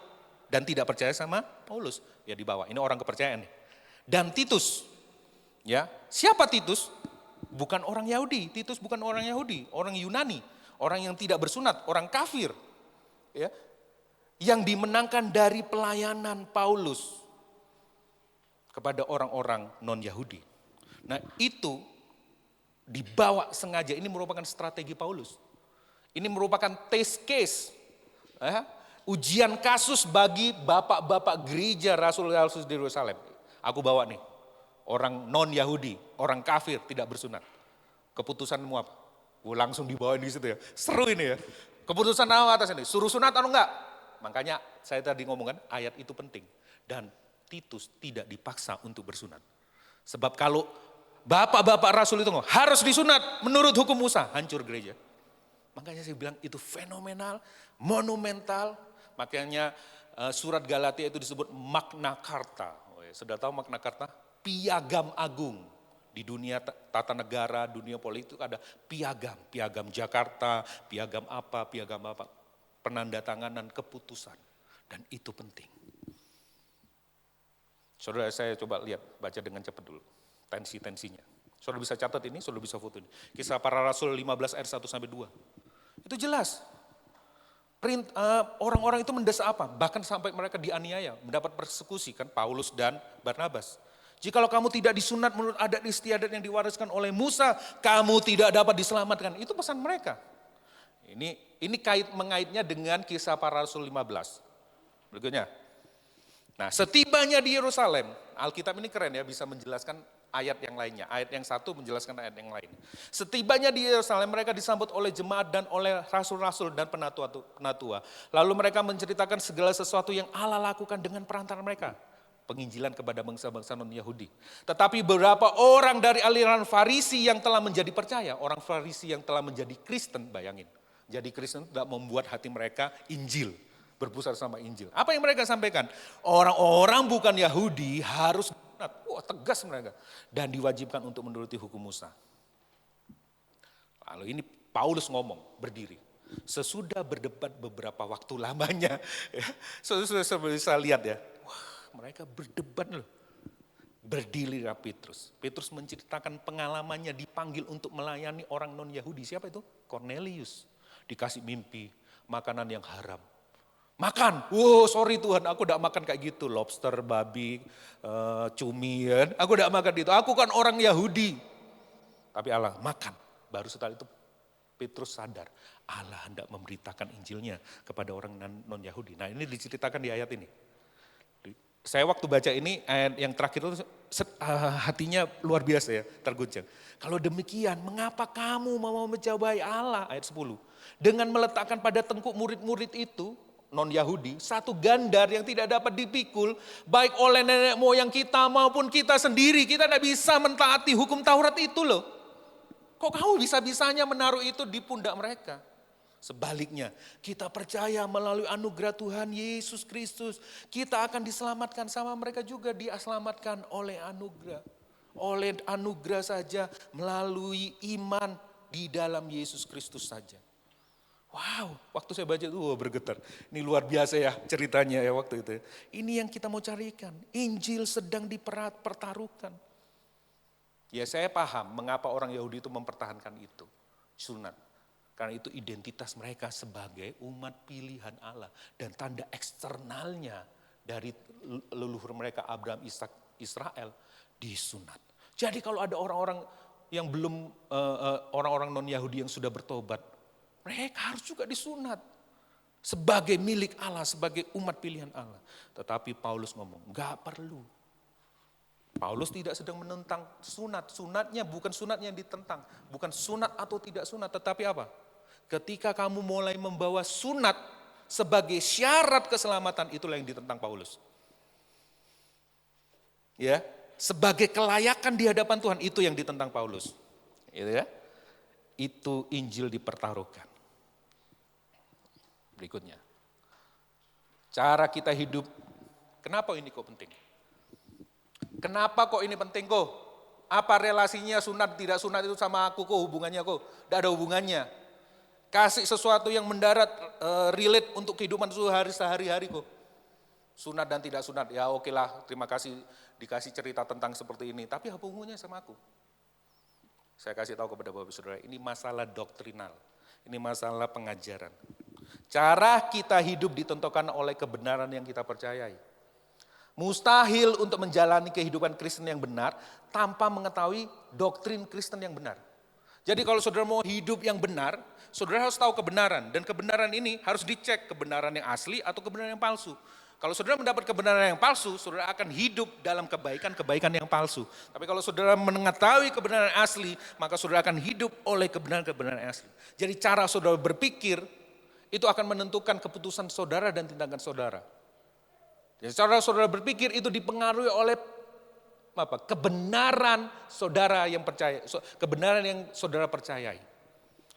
dan tidak percaya sama Paulus. Ya dibawa, ini orang kepercayaan nih. Dan Titus, ya siapa Titus? Bukan orang Yahudi, Titus bukan orang Yahudi, orang Yunani. Orang yang tidak bersunat, orang kafir. Ya, yang dimenangkan dari pelayanan Paulus kepada orang-orang non-Yahudi. Nah itu dibawa sengaja, ini merupakan strategi Paulus. Ini merupakan test case, ujian kasus bagi bapak-bapak gereja rasul-rasul di Yerusalem. Aku bawa nih, orang non-Yahudi, orang kafir tidak bersunat. Keputusanmu apa? Langsung dibawa di situ ya, seru ini ya. Keputusan apa atas ini? Suruh sunat atau enggak? Makanya saya tadi ngomongkan ayat itu penting. Dan Titus tidak dipaksa untuk bersunat. Sebab kalau bapak-bapak rasul itu harus disunat menurut hukum Musa, hancur gereja. Makanya saya bilang itu fenomenal, monumental. Makanya surat Galatia itu disebut Magna Carta. Sudah tahu Magna Carta? Piagam Agung Di dunia tata negara, dunia politik ada piagam. Piagam Jakarta, piagam apa, penandatanganan keputusan. Dan itu penting. Saudara, saya coba lihat, baca dengan cepat dulu. Tensi-tensinya. Saudara bisa catat ini, saudara bisa foto ini. Kisah Para Rasul 15 ayat 1-2. Itu jelas. Orang-orang itu mendesak apa? Bahkan sampai mereka dianiaya, mendapat persekusi kan, Paulus dan Barnabas. Jikalau kamu tidak disunat menurut adat istiadat yang diwariskan oleh Musa, kamu tidak dapat diselamatkan. Itu pesan mereka. Ini mengaitnya dengan Kisah Para Rasul 15. Berikutnya. Nah, setibanya di Yerusalem, Alkitab ini keren ya, bisa menjelaskan ayat yang lainnya. Ayat yang satu menjelaskan ayat yang lain. Setibanya di Yerusalem, mereka disambut oleh jemaat dan oleh rasul-rasul dan penatua. Lalu mereka menceritakan segala sesuatu yang Allah lakukan dengan perantara mereka. Penginjilan kepada bangsa-bangsa non-Yahudi. Tetapi beberapa orang dari aliran Farisi yang telah menjadi percaya, orang Farisi yang telah menjadi Kristen, bayangin. Jadi Kristen tidak membuat hati mereka Injil, berpusat sama Injil. Apa yang mereka sampaikan? Orang-orang bukan Yahudi harus sunat. Wah, tegas mereka. Dan diwajibkan untuk menuruti hukum Musa. Lalu ini Paulus ngomong, berdiri. Sesudah berdebat beberapa waktu lamanya, saudara bisa lihat ya, mereka berdebat loh. Berdirilah Petrus. Petrus menceritakan pengalamannya dipanggil untuk melayani orang non-Yahudi. Siapa itu? Cornelius. Dikasih mimpi, makanan yang haram. Makan, sorry Tuhan, aku tidak makan kayak gitu. Lobster, babi, cumi, aku tidak makan itu. Aku kan orang Yahudi. Tapi Allah makan. Baru setelah itu Petrus sadar, Allah hendak memberitakan Injilnya kepada orang non-Yahudi. Nah ini diceritakan di ayat ini. Saya waktu baca ini, ayat yang terakhir itu hatinya luar biasa ya, terguncang. Kalau demikian, mengapa kamu mau mencobai Allah? Ayat 10. Dengan meletakkan pada tengkuk murid-murid itu, non-Yahudi, satu gandar yang tidak dapat dipikul, baik oleh nenek moyang kita maupun kita sendiri, kita tidak bisa mentaati hukum Taurat itu loh. Kok kamu bisa-bisanya menaruh itu di pundak mereka? Sebaliknya, kita percaya melalui anugerah Tuhan Yesus Kristus, kita akan diselamatkan sama mereka juga diselamatkan oleh anugerah. Oleh anugerah saja, melalui iman di dalam Yesus Kristus saja. Wow, waktu saya baca itu bergetar. Ini luar biasa ya ceritanya ya waktu itu. Ini yang kita mau carikan, Injil sedang dipertaruhkan. Ya saya paham mengapa orang Yahudi itu mempertahankan itu, sunat. Karena itu identitas mereka sebagai umat pilihan Allah. Dan tanda eksternalnya dari leluhur mereka Abraham, Ishak, Israel disunat. Jadi kalau ada orang-orang yang belum, orang-orang non-Yahudi yang sudah bertobat, mereka harus juga disunat. Sebagai milik Allah, sebagai umat pilihan Allah. Tetapi Paulus ngomong, enggak perlu. Paulus tidak sedang menentang sunat. Sunatnya bukan sunat yang ditentang. Bukan sunat atau tidak sunat, tetapi apa? Ketika kamu mulai membawa sunat sebagai syarat keselamatan, itulah yang ditentang Paulus. Ya, sebagai kelayakan di hadapan Tuhan, itu yang ditentang Paulus. Gitu ya. Itu Injil dipertaruhkan. Berikutnya. Cara kita hidup. Kenapa ini kok penting? Kenapa kok ini penting kok? Apa relasinya sunat tidak sunat itu sama aku kok, hubungannya kok? Tidak ada hubungannya. Kasih sesuatu yang mendarat, relate untuk kehidupan sehari-hari kok. Sunat dan tidak sunat, ya oke lah, terima kasih dikasih cerita tentang seperti ini. Tapi apa hubungannya sama aku? Saya kasih tahu kepada Bapak Saudara, ini masalah doktrinal. Ini masalah pengajaran. Cara kita hidup ditentukan oleh kebenaran yang kita percayai. Mustahil untuk menjalani kehidupan Kristen yang benar tanpa mengetahui doktrin Kristen yang benar. Jadi kalau saudara mau hidup yang benar, saudara harus tahu kebenaran. Dan kebenaran ini harus dicek kebenaran yang asli atau kebenaran yang palsu. Kalau saudara mendapat kebenaran yang palsu, saudara akan hidup dalam kebaikan-kebaikan yang palsu. Tapi kalau saudara mengetahui kebenaran yang asli, maka saudara akan hidup oleh kebenaran-kebenaran yang asli. Jadi cara saudara berpikir, itu akan menentukan keputusan saudara dan tindakan saudara. Jadi cara saudara berpikir itu dipengaruhi oleh kebenaran saudara yang percaya, kebenaran yang saudara percayai.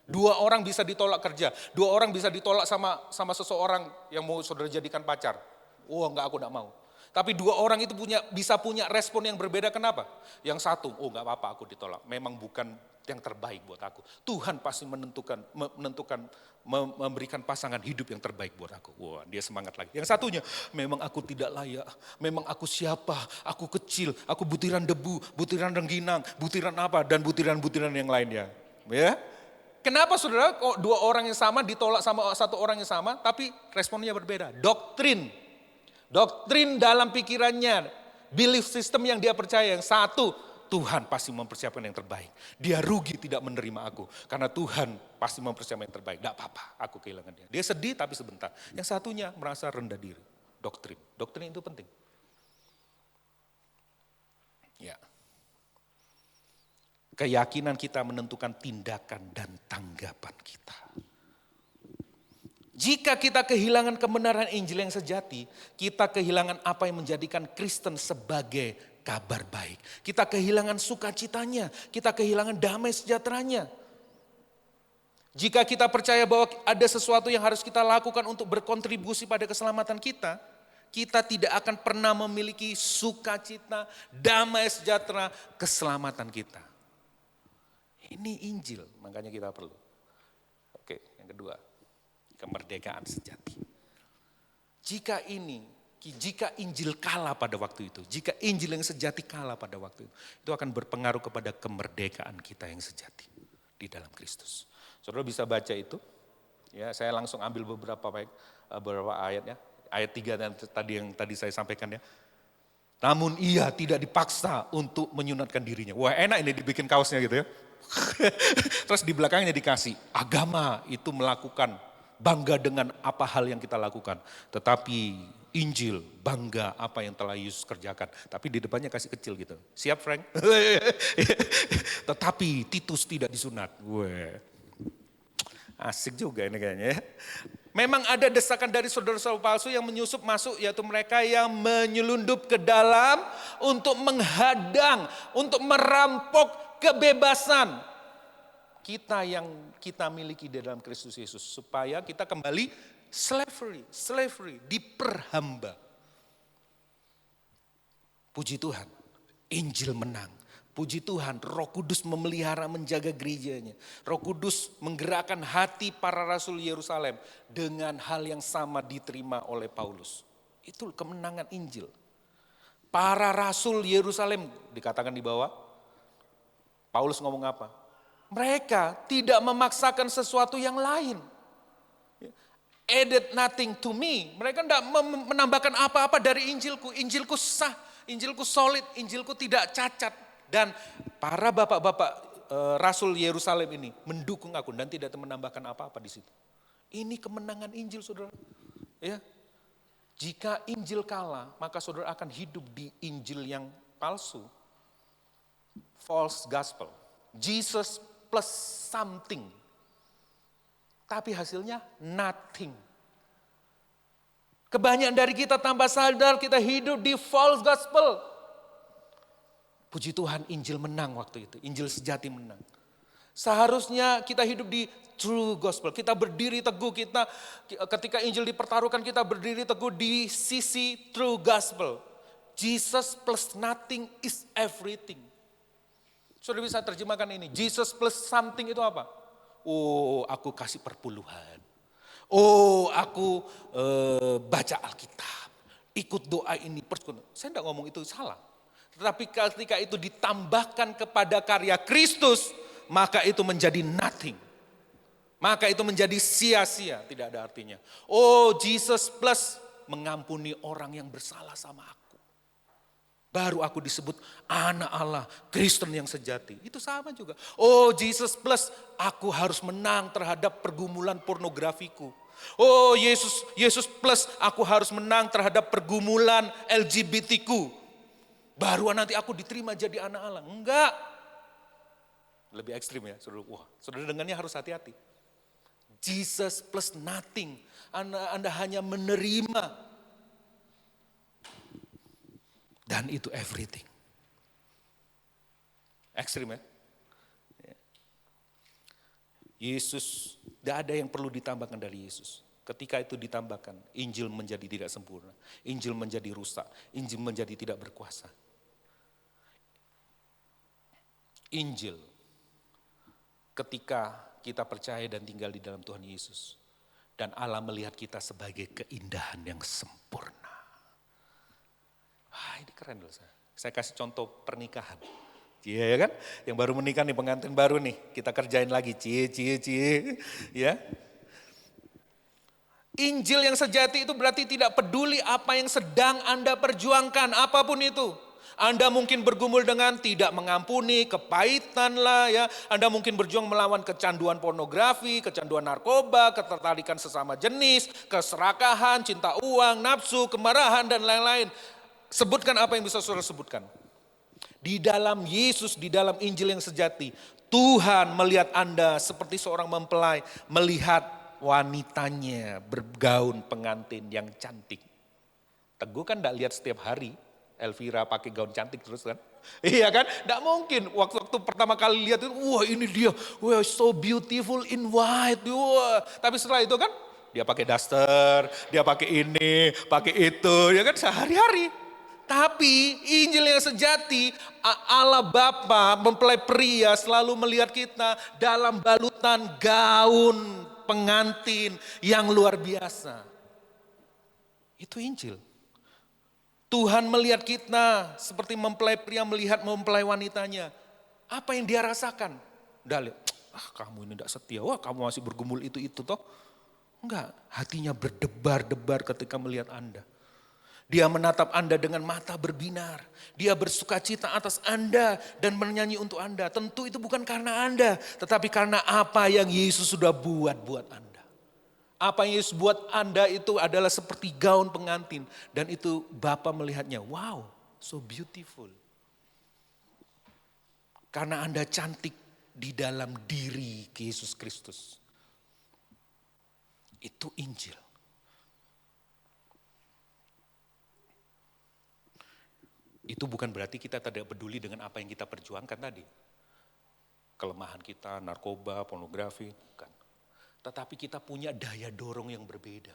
Dua orang bisa ditolak kerja, dua orang bisa ditolak sama seseorang yang mau saudara jadikan pacar. Enggak, aku enggak mau. Tapi dua orang itu bisa punya respon yang berbeda. Kenapa? Yang satu, oh gak apa-apa aku ditolak. Memang bukan yang terbaik buat aku. Tuhan pasti memberikan pasangan hidup yang terbaik buat aku. Wah, dia semangat lagi. Yang satunya, memang aku tidak layak. Memang aku siapa? Aku kecil, aku butiran debu, butiran rengginang, butiran apa, dan butiran-butiran yang lainnya. Ya. Kenapa saudara kok dua orang yang sama ditolak sama satu orang yang sama, tapi responnya berbeda? Doktrin dalam pikirannya, belief system yang dia percaya. Yang satu, Tuhan pasti mempersiapkan yang terbaik. Dia rugi tidak menerima aku, karena Tuhan pasti mempersiapkan yang terbaik. Tidak apa-apa, aku kehilangan dia. Dia sedih tapi sebentar. Yang satunya merasa rendah diri. Doktrin itu penting. Ya. Keyakinan kita menentukan tindakan dan tanggapan kita. Jika kita kehilangan kebenaran Injil yang sejati, kita kehilangan apa yang menjadikan Kristen sebagai kabar baik. Kita kehilangan sukacitanya, kita kehilangan damai sejahteranya. Jika kita percaya bahwa ada sesuatu yang harus kita lakukan untuk berkontribusi pada keselamatan kita, kita tidak akan pernah memiliki sukacita, damai sejahtera, keselamatan kita. Ini Injil, makanya kita perlu. Oke, yang kedua. Kemerdekaan sejati. Jika Injil kalah pada waktu itu, jika Injil yang sejati kalah pada waktu itu akan berpengaruh kepada kemerdekaan kita yang sejati di dalam Kristus. Saudara bisa baca itu, ya saya langsung ambil beberapa ayat ya, ayat 3 yang tadi saya sampaikan ya. Namun ia tidak dipaksa untuk menyunatkan dirinya. Wah enak ini dibikin kaosnya gitu ya. Terus di belakangnya dikasih, agama itu melakukan bangga dengan apa hal yang kita lakukan. Tetapi Injil bangga apa yang telah Yesus kerjakan. Tapi di depannya kasih kecil gitu. Siap Frank? Tetapi Titus tidak disunat. Wah, asik juga ini kayaknya ya. Memang ada desakan dari saudara-saudara palsu yang menyusup masuk, yaitu mereka yang menyelundup ke dalam untuk menghadang, untuk merampok kebebasan kita yang kita miliki di dalam Kristus Yesus, supaya kita kembali slavery, diperhamba. Puji Tuhan, Injil menang. Puji Tuhan, Roh Kudus memelihara, menjaga gerejanya. Roh Kudus menggerakkan hati para rasul Yerusalem dengan hal yang sama diterima oleh Paulus. Itu kemenangan Injil. Para rasul Yerusalem, dikatakan di bawah, Paulus ngomong apa? Mereka tidak memaksakan sesuatu yang lain. Added nothing to me. Mereka tidak menambahkan apa-apa dari Injilku. Injilku sah, Injilku solid, Injilku tidak cacat. Dan para bapak-bapak Rasul Yerusalem ini mendukung aku dan tidak menambahkan apa-apa di situ. Ini kemenangan Injil, saudara. Ya, jika Injil kalah, maka saudara akan hidup di Injil yang palsu, false gospel. Jesus plus something. Tapi hasilnya nothing. Kebanyakan dari kita tanpa sadar kita hidup di false gospel. Puji Tuhan, Injil menang waktu itu. Injil sejati menang. Seharusnya kita hidup di true gospel. Kita berdiri teguh, ketika Injil dipertaruhkan kita berdiri teguh di sisi true gospel. Jesus plus nothing is everything. Sudah bisa terjemahkan ini. Jesus plus something itu apa? Oh, aku kasih perpuluhan. Oh, aku baca Alkitab. Ikut doa ini. Saya tidak ngomong itu salah. Tetapi ketika itu ditambahkan kepada karya Kristus, maka itu menjadi nothing. Maka itu menjadi sia-sia, tidak ada artinya. Oh, Jesus plus mengampuni orang yang bersalah sama aku. Baru aku disebut anak Allah, Kristen yang sejati. Itu sama juga. Oh, Jesus plus aku harus menang terhadap pergumulan pornografiku. Oh, Yesus plus aku harus menang terhadap pergumulan LGBT-ku. Baru nanti aku diterima jadi anak Allah. Enggak. Lebih ekstrim ya, saudara. Wah, saudara dengannya harus hati-hati. Jesus plus nothing. Anda hanya menerima. Dan itu everything. Ekstrim ya. Yesus, tidak ada yang perlu ditambahkan dari Yesus. Ketika itu ditambahkan, Injil menjadi tidak sempurna. Injil menjadi rusak. Injil menjadi tidak berkuasa. Injil, ketika kita percaya dan tinggal di dalam Tuhan Yesus. Dan Allah melihat kita sebagai keindahan yang sempurna. Wah, ini keren loh. Saya kasih contoh pernikahan. Iya ya kan? Yang baru menikah nih, pengantin baru nih. Kita kerjain lagi, cie. Ya. Injil yang sejati itu berarti tidak peduli apa yang sedang Anda perjuangkan, apapun itu. Anda mungkin bergumul dengan tidak mengampuni, kepahitan lah ya. Anda mungkin berjuang melawan kecanduan pornografi, kecanduan narkoba, ketertarikan sesama jenis, keserakahan, cinta uang, nafsu, kemarahan dan lain-lain. Sebutkan apa yang bisa saudara sebutkan. Di dalam Yesus, di dalam Injil yang sejati, Tuhan melihat Anda seperti seorang mempelai melihat wanitanya bergaun pengantin yang cantik. Teguh kan enggak lihat setiap hari Elvira pakai gaun cantik terus kan? Iya kan? Enggak mungkin. Waktu pertama kali lihat itu, wah ini dia, wah so beautiful in white. Wah. Tapi setelah itu kan, dia pakai daster, dia pakai ini, pakai itu, ya kan sehari-hari. Tapi Injil yang sejati, Allah Bapa mempelai pria selalu melihat kita dalam balutan gaun pengantin yang luar biasa. Itu Injil. Tuhan melihat kita seperti mempelai pria melihat mempelai wanitanya. Apa yang dia rasakan? Udah lihat, kamu ini tidak setia, wah kamu masih bergumul itu toh. Enggak, hatinya berdebar-debar ketika melihat Anda. Dia menatap Anda dengan mata berbinar. Dia bersukacita atas Anda dan menyanyi untuk Anda. Tentu itu bukan karena Anda, tetapi karena apa yang Yesus sudah buat Anda. Apa yang Yesus buat Anda itu adalah seperti gaun pengantin. Dan itu Bapa melihatnya, wow, so beautiful. Karena Anda cantik di dalam diri Yesus Kristus. Itu Injil. Itu bukan berarti kita tidak peduli dengan apa yang kita perjuangkan tadi. Kelemahan kita, narkoba, pornografi, bukan. Tetapi kita punya daya dorong yang berbeda.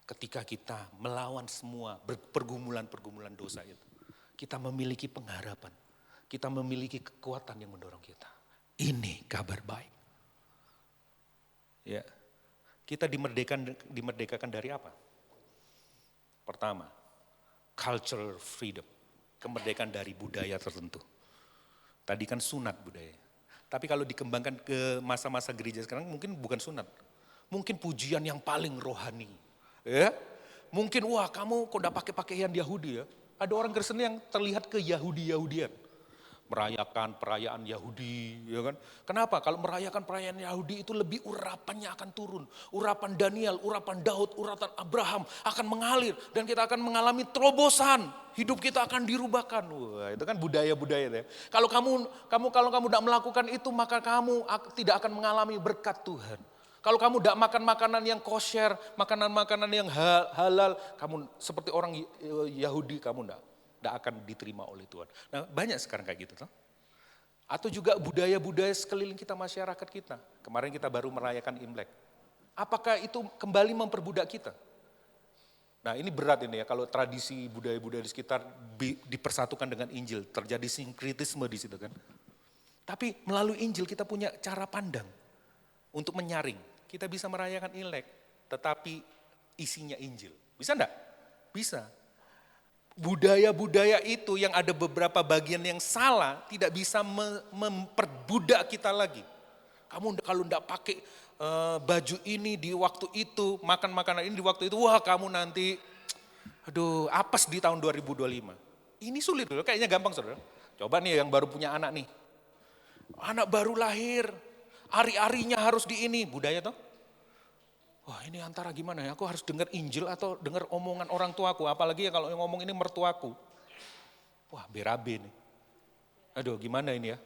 Ketika kita melawan semua pergumulan-pergumulan dosa itu. Kita memiliki pengharapan. Kita memiliki kekuatan yang mendorong kita. Ini kabar baik. Ya, kita dimerdekakan dari apa? Pertama, cultural freedom, kemerdekaan dari budaya tertentu. Tadi kan sunat budaya. Tapi kalau dikembangkan ke masa-masa gereja sekarang mungkin bukan sunat. Mungkin pujian yang paling rohani. Ya. Mungkin wah kamu kok udah pakai pakaian Yahudi ya. Ada orang Kristen yang terlihat ke Yahudi-Yahudian. Merayakan perayaan Yahudi, ya kan? Kenapa? Kalau merayakan perayaan Yahudi itu lebih urapannya akan turun. Urapan Daniel, urapan Daud, urapan Abraham akan mengalir dan kita akan mengalami terobosan. Hidup kita akan dirubahkan. Wah, itu kan budaya-budaya ya. Kalau kamu tidak melakukan itu maka kamu tidak akan mengalami berkat Tuhan. Kalau kamu tidak makan makanan yang kosher, makanan-makanan yang halal, kamu seperti orang Yahudi, kamu tidak akan diterima oleh Tuhan. Nah banyak sekarang kayak gitu toh. Atau juga budaya-budaya sekeliling kita, masyarakat kita. Kemarin kita baru merayakan Imlek. Apakah itu kembali memperbudak kita? Nah ini berat ini ya, kalau tradisi budaya-budaya di sekitar dipersatukan dengan Injil. Terjadi sinkretisme di situ kan. Tapi melalui Injil kita punya cara pandang untuk menyaring. Kita bisa merayakan Imlek, tetapi isinya Injil. Bisa enggak? Bisa. Budaya-budaya itu yang ada beberapa bagian yang salah tidak bisa memperbudak kita lagi. Kamu kalau enggak pakai baju ini di waktu itu, makan makanan ini di waktu itu, wah kamu nanti apes di tahun 2025. Ini sulit loh, kayaknya gampang saudara. Coba nih yang baru punya anak nih. Anak baru lahir, ari-arinya harus di ini, budaya toh. Wah ini antara gimana ya, aku harus dengar Injil atau dengar omongan orang tuaku. Apalagi ya kalau yang ngomong ini mertuaku. Wah berabe nih. Aduh gimana ini ya.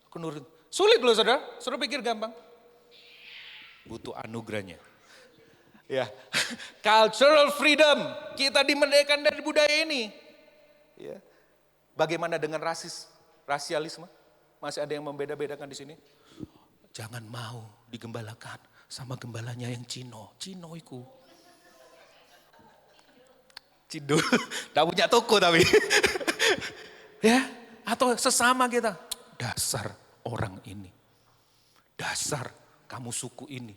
Aku nurut. Sulit loh saudara, saudara pikir gampang. Butuh anugerahnya. Ya, cultural freedom. Kita dimerdekakan dari budaya ini. Ya. Bagaimana dengan rasialisme? Masih ada yang membeda-bedakan di sini? Jangan mau digembalakan sama gembalanya yang Cino iku. Cidul, gak punya toko tapi. Ya, atau sesama kita. Dasar orang ini. Dasar kamu suku ini.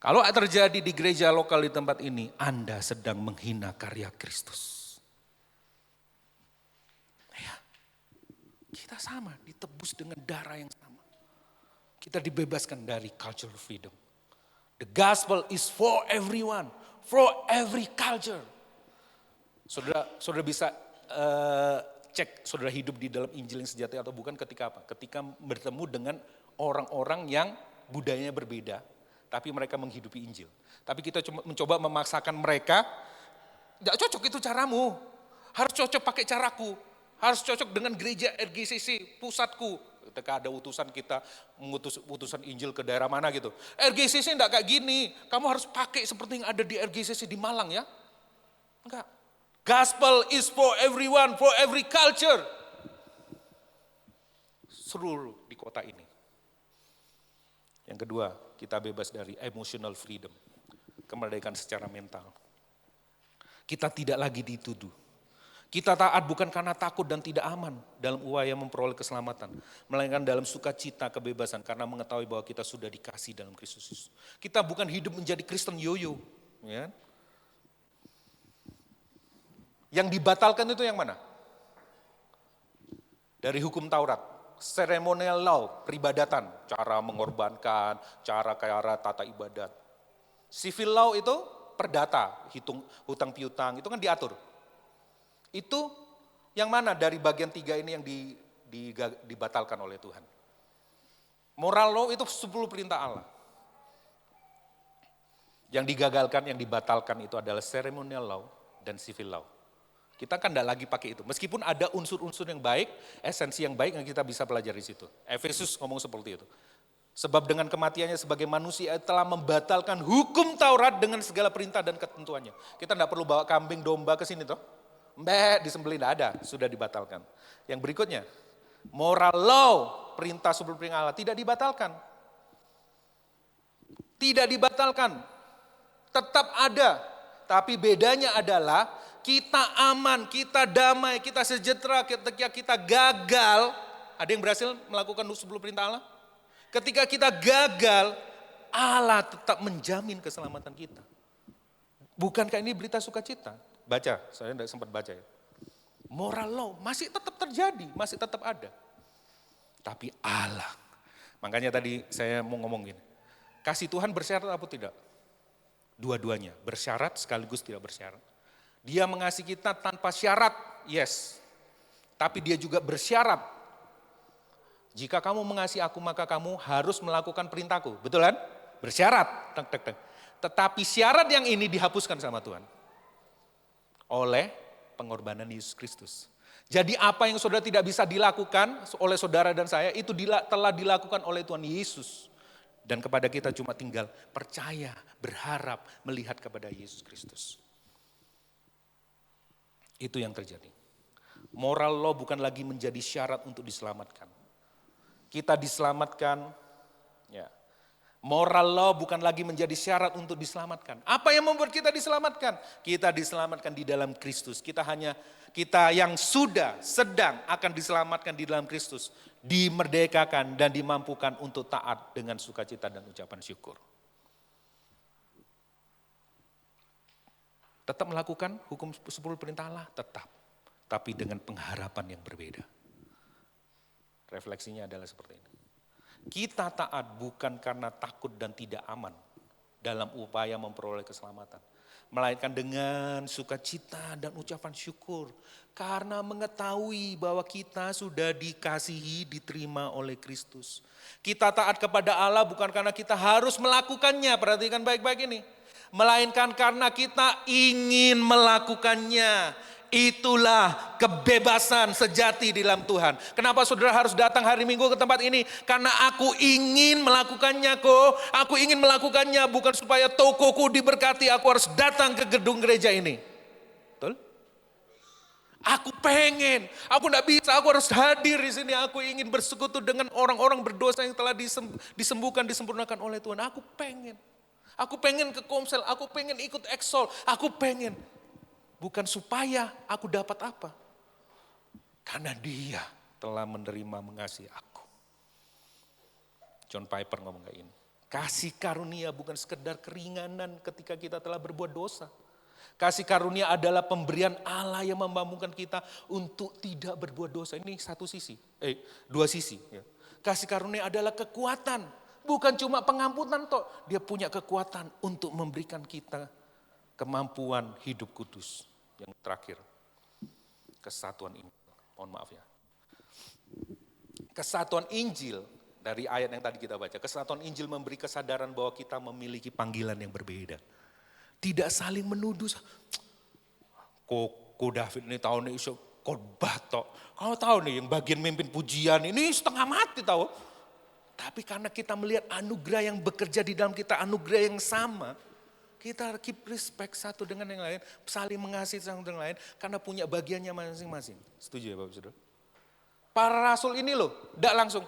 Kalau terjadi di gereja lokal di tempat ini, Anda sedang menghina karya Kristus. Ya, kita sama, ditebus dengan darah yang sama. Kita dibebaskan dari cultural freedom. The gospel is for everyone, for every culture. Saudara bisa cek saudara hidup di dalam Injil yang sejati atau bukan ketika apa? Ketika bertemu dengan orang-orang yang budayanya berbeda, tapi mereka menghidupi Injil. Tapi kita mencoba memaksakan mereka, tidak cocok itu caramu, harus cocok pakai caraku, harus cocok dengan gereja RGCC pusatku. Ketika ada utusan kita mengutus utusan Injil ke daerah mana gitu. RGCC enggak kayak gini, kamu harus pakai seperti yang ada di RGCC di Malang ya. Enggak. Gospel is for everyone, for every culture. Seluruh di kota ini. Yang kedua, kita bebas dari emotional freedom. Kemerdekaan secara mental. Kita tidak lagi dituduh. Kita taat bukan karena takut dan tidak aman dalam upaya memperoleh keselamatan. Melainkan dalam sukacita kebebasan karena mengetahui bahwa kita sudah dikasih dalam Kristus Yesus. Kita bukan hidup menjadi Kristen yoyo. Ya. Yang dibatalkan itu yang mana? Dari hukum Taurat. Ceremonial law, peribadatan. Cara mengorbankan, cara tata ibadat. Civil law itu perdata, hutang piutang, itu kan diatur. Itu yang mana dari bagian 3 ini yang dibatalkan oleh Tuhan. Moral law itu 10 perintah Allah. Yang digagalkan, yang dibatalkan itu adalah ceremonial law dan civil law. Kita kan tidak lagi pakai itu. Meskipun ada unsur-unsur yang baik, esensi yang baik yang kita bisa pelajari di situ. Efesus ngomong seperti itu. Sebab dengan kematiannya sebagai manusia telah membatalkan hukum Taurat dengan segala perintah dan ketentuannya. Kita tidak perlu bawa kambing domba ke sini toh. Disembelih tidak ada, sudah dibatalkan. Yang berikutnya, moral law, perintah sebelum perintah Allah tidak dibatalkan. Tidak dibatalkan, tetap ada. Tapi bedanya adalah kita aman, kita damai, kita sejahtera ketika kita gagal. Ada yang berhasil melakukan 10 perintah Allah? Ketika kita gagal, Allah tetap menjamin keselamatan kita. Bukankah ini berita sukacita? Baca, saya tidak sempat baca ya. Moral law masih tetap terjadi, masih tetap ada. Tapi Allah, makanya tadi saya mau ngomong gini, kasih Tuhan bersyarat apa tidak? Dua-duanya, bersyarat sekaligus tidak bersyarat. Dia mengasihi kita tanpa syarat, yes. Tapi dia juga bersyarat. Jika kamu mengasihi aku maka kamu harus melakukan perintahku, betul kan? Bersyarat, tetapi syarat yang ini dihapuskan sama Tuhan. Oleh pengorbanan Yesus Kristus. Jadi apa yang saudara tidak bisa dilakukan oleh saudara dan saya, itu telah dilakukan oleh Tuhan Yesus. Dan kepada kita cuma tinggal percaya, berharap, melihat kepada Yesus Kristus. Itu yang terjadi. Moral law bukan lagi menjadi syarat untuk diselamatkan. Kita diselamatkan, ya. Moral law bukan lagi menjadi syarat untuk diselamatkan. Apa yang membuat kita diselamatkan? Kita diselamatkan di dalam Kristus. Kita yang sudah sedang akan diselamatkan di dalam Kristus, dimerdekakan dan dimampukan untuk taat dengan sukacita dan ucapan syukur. Tetap melakukan hukum 10 perintah Allah, tetap. Tapi dengan pengharapan yang berbeda. Refleksinya adalah seperti ini. Kita taat bukan karena takut dan tidak aman dalam upaya memperoleh keselamatan. Melainkan dengan sukacita dan ucapan syukur. Karena mengetahui bahwa kita sudah dikasihi, diterima oleh Kristus. Kita taat kepada Allah bukan karena kita harus melakukannya, perhatikan baik-baik ini. Melainkan karena kita ingin melakukannya. Itulah kebebasan sejati di dalam Tuhan. Kenapa saudara harus datang hari Minggu ke tempat ini? Karena aku ingin melakukannya kok. Aku ingin melakukannya bukan supaya tokoku diberkati. Aku harus datang ke gedung gereja ini. Betul? Aku pengen, aku enggak bisa, aku harus hadir di sini. Aku ingin bersekutu dengan orang-orang berdosa yang telah disembuhkan, disempurnakan oleh Tuhan. Aku pengen. Aku pengen ke Komsel, aku pengen ikut Exol, aku pengen. Bukan supaya aku dapat apa. Karena Dia telah menerima mengasihi aku. John Piper ngomong kayak ini. Kasih karunia bukan sekedar keringanan ketika kita telah berbuat dosa. Kasih karunia adalah pemberian Allah yang memampukan kita untuk tidak berbuat dosa. Ini dua sisi. Ya. Kasih karunia adalah kekuatan. Bukan cuma pengampunan toh. Dia punya kekuatan untuk memberikan kita kemampuan hidup kudus. Yang terakhir, kesatuan Injil. Mohon maaf ya. Kesatuan Injil dari ayat yang tadi kita baca. Kesatuan Injil memberi kesadaran bahwa kita memiliki panggilan yang berbeda. Tidak saling menuduh. Kok David ini tahu nih iso khotbah tok. Kau tahu nih yang bagian mimpin pujian ini setengah mati tahu. Tapi karena kita melihat anugerah yang bekerja di dalam kita, anugerah yang sama. Kita keep respect satu dengan yang lain, saling mengasihi satu dengan lain karena punya bagiannya masing-masing. Setuju ya Bapak Saudara? Para rasul ini loh, tidak langsung.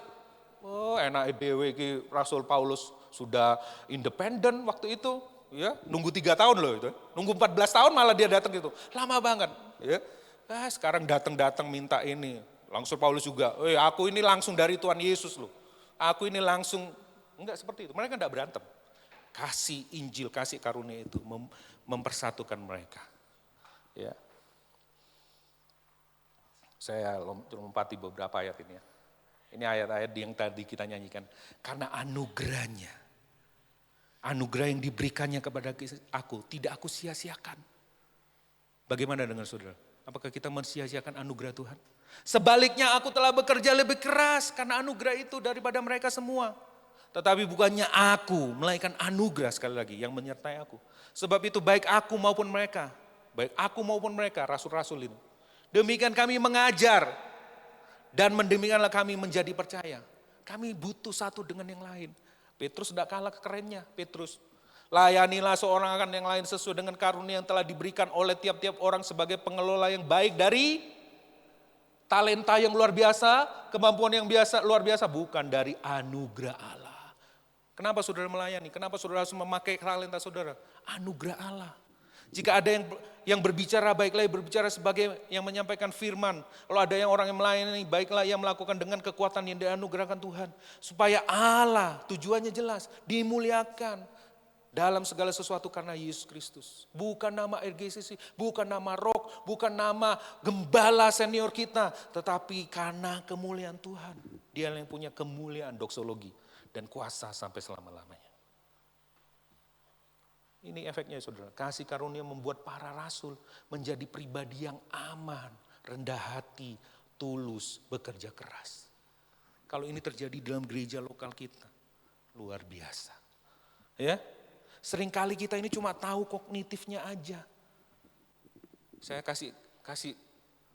Oh enak dewe Rasul Paulus sudah independen waktu itu. Ya, nunggu 3 tahun loh itu. Nunggu 14 tahun malah dia datang gitu. Lama banget. Ya. Sekarang datang minta ini. Langsung Paulus juga. Aku ini langsung dari Tuhan Yesus loh. Aku ini langsung. Enggak seperti itu. Mereka enggak berantem. Kasih Injil, kasih karunia itu mempersatukan mereka. Ya. Saya lompati beberapa ayat ini ya. Ini ayat-ayat yang tadi kita nyanyikan. Karena anugerahnya. Anugerah yang diberikannya kepada aku, tidak aku sia-siakan. Bagaimana dengan saudara? Apakah kita mensia-siakan anugerah Tuhan? Sebaliknya aku telah bekerja lebih keras karena anugerah itu daripada mereka semua. Tetapi bukannya aku, melainkan anugerah sekali lagi yang menyertai aku. Sebab itu baik aku maupun mereka, rasul-rasul ini. Demikian kami mengajar dan demikianlah kami menjadi percaya. Kami butuh satu dengan yang lain. Petrus tidak kalah kerennya, Petrus. Layanilah seorang akan yang lain sesuai dengan karunia yang telah diberikan oleh tiap-tiap orang sebagai pengelola yang baik dari talenta yang luar biasa, kemampuan yang luar biasa, bukan dari anugerah Allah. Kenapa saudara melayani? Kenapa saudara harus memakai talenta saudara? Anugerah Allah. Jika ada yang berbicara, baiklah berbicara sebagai yang menyampaikan firman. Kalau ada yang orang yang melayani, baiklah yang melakukan dengan kekuatan yang dianugerahkan Tuhan. Supaya Allah, tujuannya jelas, dimuliakan dalam segala sesuatu karena Yesus Kristus. Bukan nama RGCC, bukan nama Rock, bukan nama gembala senior kita. Tetapi karena kemuliaan Tuhan. Dia yang punya kemuliaan doksologi dan kuasa sampai selama-lamanya. Ini efeknya saudara, kasih karunia membuat para rasul menjadi pribadi yang aman, rendah hati, tulus, bekerja keras. Kalau ini terjadi dalam gereja lokal kita, luar biasa. Ya, seringkali kita ini cuma tahu kognitifnya aja. Saya kasih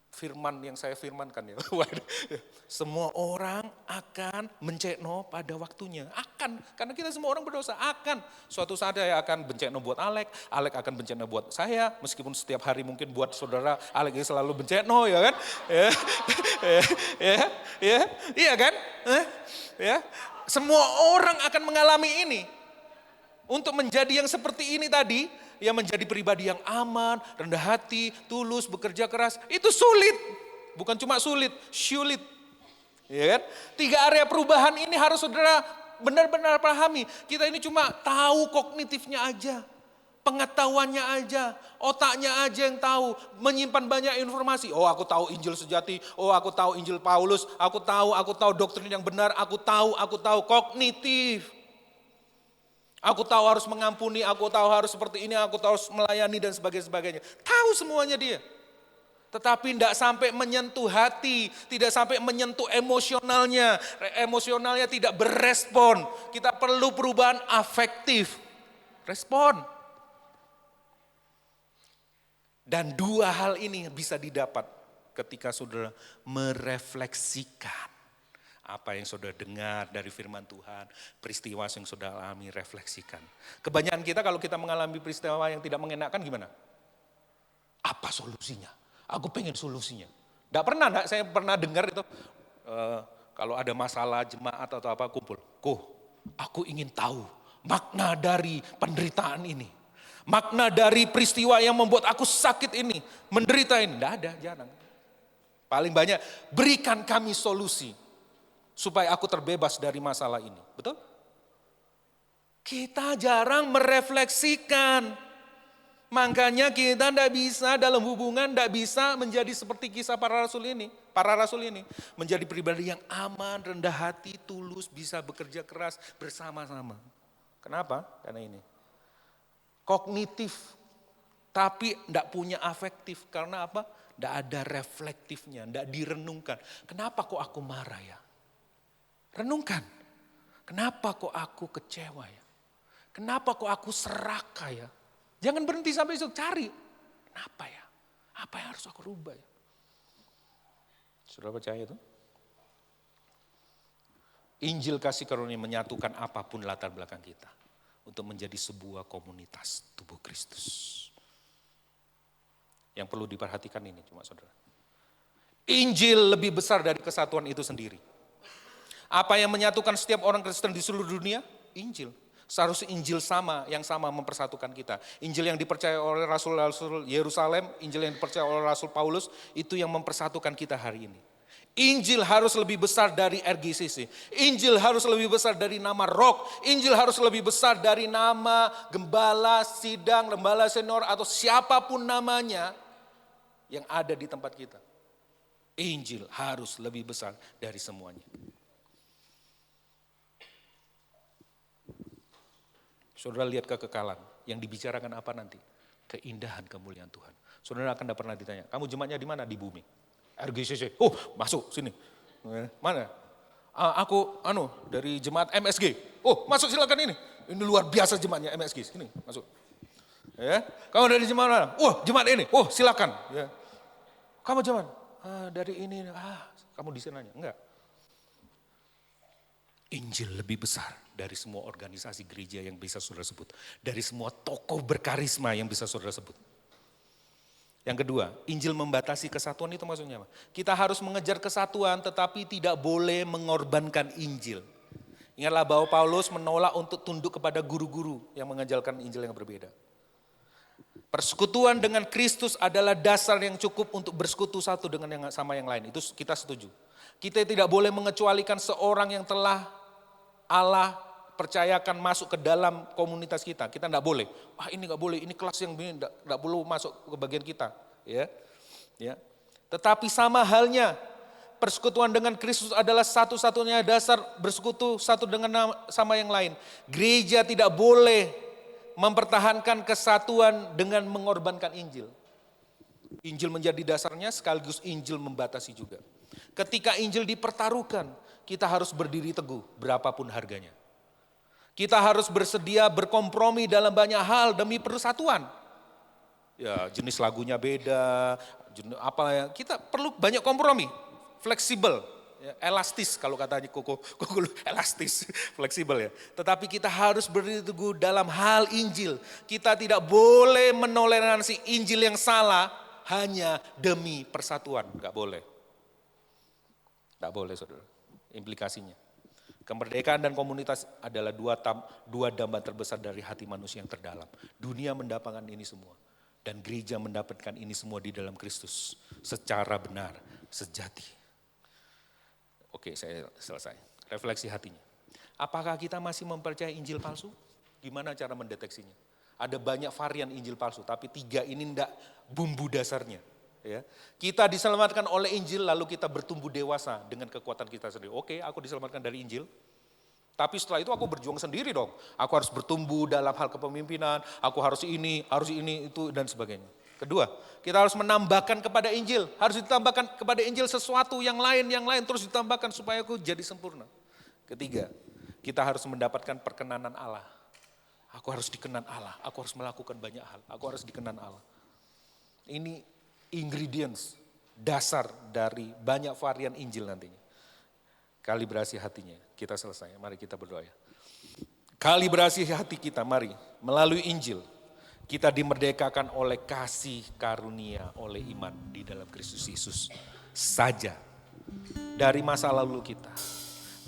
firman yang saya firmankan ya. Semua orang akan mencekno pada waktunya. Akan, karena kita semua orang berdosa. Akan, suatu saat saya akan bencekno buat Alek akan bencekno buat saya. Meskipun setiap hari mungkin buat saudara, Alek selalu bencekno ya kan. Iya kan. Ya. Semua orang akan mengalami ini. Untuk menjadi yang seperti ini tadi, yang menjadi pribadi yang aman, rendah hati, tulus, bekerja keras, itu sulit. Bukan cuma sulit, sulit. Ya kan? 3 area perubahan ini harus saudara benar-benar pahami. Kita ini cuma tahu kognitifnya aja, pengetahuannya aja, otaknya aja yang tahu, menyimpan banyak informasi. Oh aku tahu Injil sejati, oh aku tahu Injil Paulus, aku tahu doktrin yang benar, aku tahu kognitif. Aku tahu harus mengampuni, aku tahu harus seperti ini, aku tahu harus melayani dan sebagainya. Tahu semuanya dia. Tetapi tidak sampai menyentuh hati, tidak sampai menyentuh emosionalnya. Emosionalnya tidak berespon. Kita perlu perubahan afektif. Respon. Dan 2 hal ini bisa didapat ketika saudara merefleksikan apa yang saudara dengar dari firman Tuhan, peristiwa yang saudara alami, refleksikan. Kebanyakan kita kalau kita mengalami peristiwa yang tidak mengenakan gimana? Apa solusinya? Aku pengen solusinya. Saya pernah dengar itu, kalau ada masalah jemaat atau apa kumpul. Aku ingin tahu makna dari penderitaan ini. Makna dari peristiwa yang membuat aku sakit ini, menderita ini. Tidak ada, jarang. Paling banyak, berikan kami solusi supaya aku terbebas dari masalah ini. Betul? Kita jarang merefleksikan. Makanya kita tidak bisa dalam hubungan, tidak bisa menjadi seperti kisah para rasul ini. Para rasul ini menjadi pribadi yang aman, rendah hati, tulus, bisa bekerja keras bersama-sama. Kenapa? Karena ini. Kognitif, tapi tidak punya afektif. Karena apa? Tidak ada reflektifnya, tidak direnungkan. Kenapa kok aku marah ya? Renungkan. Kenapa kok aku kecewa ya? Kenapa kok aku serakah ya? Jangan berhenti sampai itu, cari. Kenapa ya? Apa yang harus aku rubah ya? Sudah percaya itu? Injil kasih karunia menyatukan apapun latar belakang kita. Untuk menjadi sebuah komunitas tubuh Kristus. Yang perlu diperhatikan ini cuma saudara. Injil lebih besar dari kesatuan itu sendiri. Apa yang menyatukan setiap orang Kristen di seluruh dunia? Injil. Seharusnya Injil yang sama mempersatukan kita. Injil yang dipercaya oleh Rasul-Rasul Yerusalem, Injil yang dipercaya oleh Rasul Paulus, itu yang mempersatukan kita hari ini. Injil harus lebih besar dari RGCC. Injil harus lebih besar dari nama Rock. Injil harus lebih besar dari nama gembala, sidang, gembala senior, atau siapapun namanya yang ada di tempat kita. Injil harus lebih besar dari semuanya. Saudara lihat kekekalan, yang dibicarakan apa nanti? Keindahan kemuliaan Tuhan. Saudara akan pernah ditanya, kamu jemaatnya di mana? Di bumi. RGCC, masuk sini. Mana? Aku dari jemaat MSG. Masuk silakan ini. Ini luar biasa jemaatnya MSG. Sini, masuk. Ya, kamu dari jemaat mana? Jemaat ini. Silakan. Ya. Kamu jemaat? Dari ini. Kamu di sananya? Enggak. Injil lebih besar dari semua organisasi gereja yang bisa saudara sebut. Dari semua tokoh berkarisma yang bisa saudara sebut. Yang kedua, Injil membatasi kesatuan itu maksudnya apa? Kita harus mengejar kesatuan tetapi tidak boleh mengorbankan Injil. Ingatlah bahwa Paulus menolak untuk tunduk kepada guru-guru yang mengajarkan Injil yang berbeda. Persekutuan dengan Kristus adalah dasar yang cukup untuk bersekutu satu dengan yang sama yang lain. Itu kita setuju. Kita tidak boleh mengecualikan seorang yang telah Allah percayakan masuk ke dalam komunitas kita. Kita tidak boleh. Ini nggak boleh. Ini kelas yang ini tidak perlu masuk ke bagian kita. Ya. Tetapi sama halnya persekutuan dengan Kristus adalah satu-satunya dasar bersekutu satu dengan sama yang lain. Gereja tidak boleh mempertahankan kesatuan dengan mengorbankan Injil. Injil menjadi dasarnya sekaligus Injil membatasi juga. Ketika Injil dipertaruhkan, kita harus berdiri teguh berapapun harganya. Kita harus bersedia berkompromi dalam banyak hal demi persatuan. Ya, jenis lagunya beda, kita perlu banyak kompromi, fleksibel, ya, elastis kalau katanya Koko elastis, fleksibel ya. Tetapi kita harus berdiri teguh dalam hal Injil. Kita tidak boleh menoleransi Injil yang salah hanya demi persatuan, enggak boleh. Enggak boleh saudara. Implikasinya. Kemerdekaan dan komunitas adalah dua dambaan terbesar dari hati manusia yang terdalam. Dunia mendapatkan ini semua. Dan gereja mendapatkan ini semua di dalam Kristus. Secara benar, sejati. Oke, saya selesai. Refleksi hatinya. Apakah kita masih mempercayai Injil palsu? Gimana cara mendeteksinya? Ada banyak varian Injil palsu, tapi 3 ini enggak bumbu dasarnya. Ya. Kita diselamatkan oleh Injil lalu kita bertumbuh dewasa dengan kekuatan kita sendiri. Oke, aku diselamatkan dari Injil. Tapi setelah itu aku berjuang sendiri dong. Aku harus bertumbuh dalam hal kepemimpinan, aku harus ini, itu dan sebagainya. Kedua, kita harus menambahkan kepada Injil. Harus ditambahkan kepada Injil sesuatu yang lain terus ditambahkan supaya aku jadi sempurna. Ketiga, kita harus mendapatkan perkenanan Allah. Aku harus dikenan Allah, aku harus melakukan banyak hal, aku harus dikenan Allah. Ini ingredients, dasar dari banyak varian Injil nantinya. Kalibrasi hatinya, kita selesai, mari kita berdoa ya. Kalibrasi hati kita, mari melalui Injil. Kita dimerdekakan oleh kasih karunia, oleh iman di dalam Kristus Yesus saja. Dari masa lalu kita,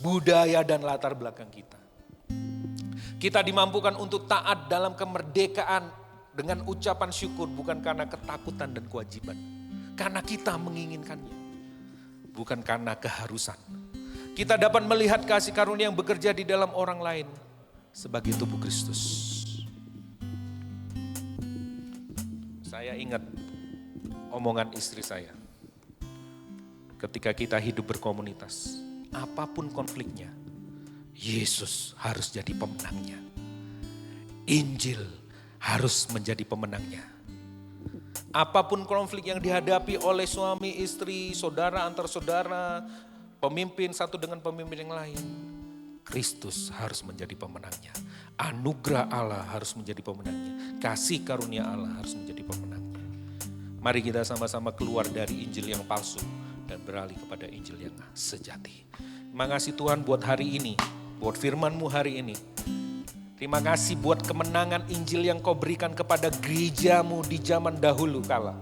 budaya dan latar belakang kita. Kita dimampukan untuk taat dalam kemerdekaan dengan ucapan syukur, bukan karena ketakutan dan kewajiban. Karena kita menginginkannya, bukan karena keharusan. Kita dapat melihat kasih karunia yang bekerja di dalam orang lain sebagai tubuh Kristus. Saya ingat omongan istri saya. Ketika kita hidup berkomunitas, apapun konfliknya, Yesus harus jadi pemenangnya. Injil harus menjadi pemenangnya. Apapun konflik yang dihadapi oleh suami, istri, saudara antar saudara, pemimpin satu dengan pemimpin yang lain, Kristus harus menjadi pemenangnya. Anugerah Allah harus menjadi pemenangnya. Kasih karunia Allah harus menjadi pemenangnya. Mari kita sama-sama keluar dari Injil yang palsu dan beralih kepada Injil yang sejati. Terima kasih Tuhan buat hari ini, buat firman-Mu hari ini. Terima kasih buat kemenangan Injil yang Kau berikan kepada gereja-Mu di zaman dahulu kala.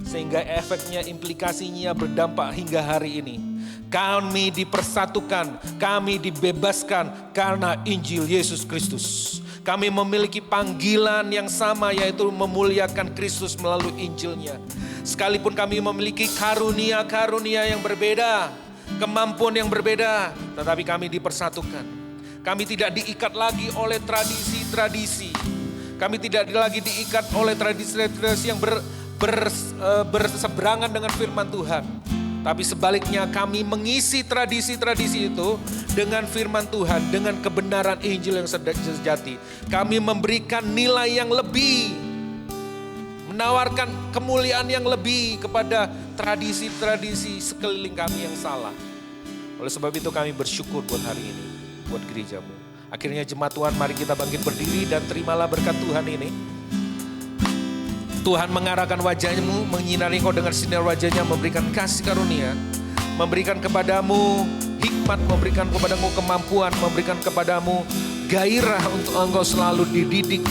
Sehingga efeknya, implikasinya berdampak hingga hari ini. Kami dipersatukan, kami dibebaskan karena Injil Yesus Kristus. Kami memiliki panggilan yang sama, yaitu memuliakan Kristus melalui Injilnya. Sekalipun kami memiliki karunia-karunia yang berbeda, kemampuan yang berbeda, tetapi kami dipersatukan. Kami tidak diikat lagi oleh tradisi-tradisi. Kami tidak lagi diikat oleh tradisi-tradisi yang berseberangan dengan firman Tuhan. Tapi sebaliknya kami mengisi tradisi-tradisi itu dengan firman Tuhan, dengan kebenaran Injil yang sejati. Kami memberikan nilai yang lebih, menawarkan kemuliaan yang lebih kepada tradisi-tradisi sekeliling kami yang salah. Oleh sebab itu kami bersyukur buat hari ini, buat gereja-Mu. Akhirnya jemaat Tuhan, mari kita bangkit berdiri dan terimalah berkat Tuhan ini. Tuhan mengarahkan wajah-Mu, menyinari Kau dengan sinar wajah-Nya, memberikan kasih karunia, memberikan kepadamu hikmat, memberikan kepadamu kemampuan, memberikan kepadamu gairah untuk engkau selalu dididik,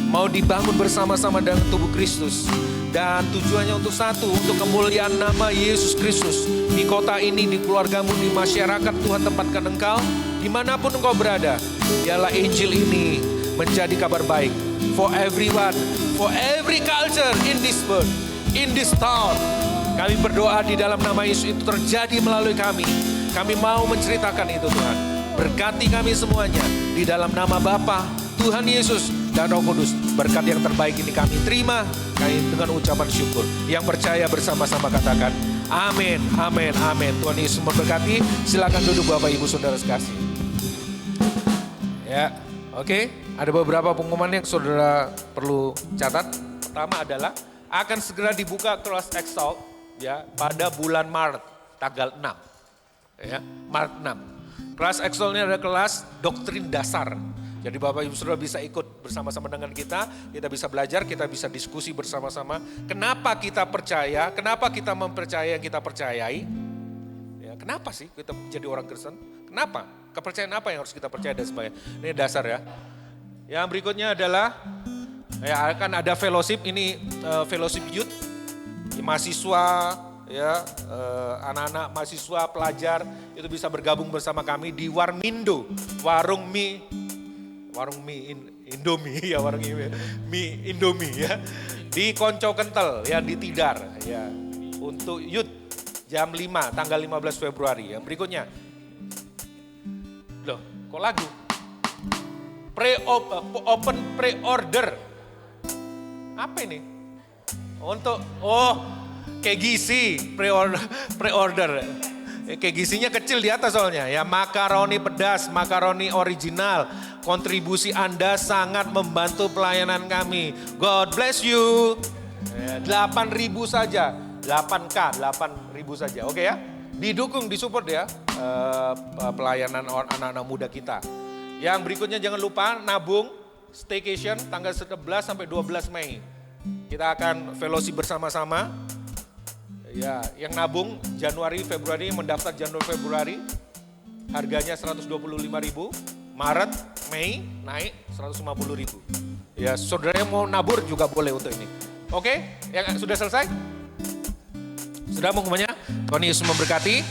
mau dibangun bersama-sama dengan tubuh Kristus. Dan tujuannya untuk satu, untuk kemuliaan nama Yesus Kristus. Di kota ini, di keluargamu, di masyarakat Tuhan tempatkan engkau, dimanapun engkau berada. Biarlah Injil ini menjadi kabar baik for everyone, for every culture in this world, in this town. Kami berdoa di dalam nama Yesus itu terjadi melalui kami. Kami mau menceritakan itu Tuhan. Berkati kami semuanya di dalam nama Bapa, Tuhan Yesus, dan Roh Kudus. Berkat yang terbaik ini kami terima, kami dengan ucapan syukur. Yang percaya bersama-sama katakan amin, amin, amin. Tuhan Yesus memberkati. Silakan duduk Bapak Ibu Saudara sekasih. Ya, oke. Ada beberapa pengumuman yang saudara perlu catat. Pertama adalah akan segera dibuka kelas Exalt ya pada bulan Maret tanggal 6. Ya, Maret 6. Kelas Exalt ini adalah kelas doktrin dasar. Jadi Bapak Ibu Saudara bisa ikut bersama-sama dengan kita bisa belajar, kita bisa diskusi bersama-sama. Kenapa kita percaya, kenapa kita mempercayai yang kita percayai? Ya, kenapa sih kita jadi orang Kristen? Kenapa? Kepercayaan apa yang harus kita percaya dan sebagainya? Ini dasar ya. Yang berikutnya adalah ya akan ada fellowship, ini fellowship youth, mahasiswa ya, anak-anak mahasiswa pelajar itu bisa bergabung bersama kami di Warmindo, warung mie Indomie ya, warung mie Indomie ya, di Konco Kentel ya, di Tidar ya, untuk youth jam 5 tanggal 15 Februari. Yang berikutnya, loh kok lagu? Open pre-order. Apa ini? Untuk KGC pre-order. KGC-nya kecil di atas soalnya ya, makaroni pedas, makaroni original. Kontribusi Anda sangat membantu pelayanan kami. God bless you. 8.000 saja. 8K, 8.000 saja. Oke ya. Didukung, disupport ya pelayanan anak-anak muda kita. Yang berikutnya jangan lupa nabung staycation tanggal 11 sampai 12 Mei. Kita akan fellowship bersama-sama. Ya, yang nabung Januari, Februari, mendaftar Januari, Februari. Harganya 125.000. Maret, Mei naik 150.000. Ya, saudara yang mau nabur juga boleh untuk ini. Oke, yang sudah selesai? Sudah semuanya? Tuhan Yesus memberkati.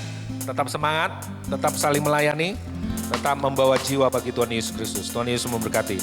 Tetap semangat, tetap saling melayani, tetap membawa jiwa bagi Tuhan Yesus Kristus. Tuhan Yesus memberkati.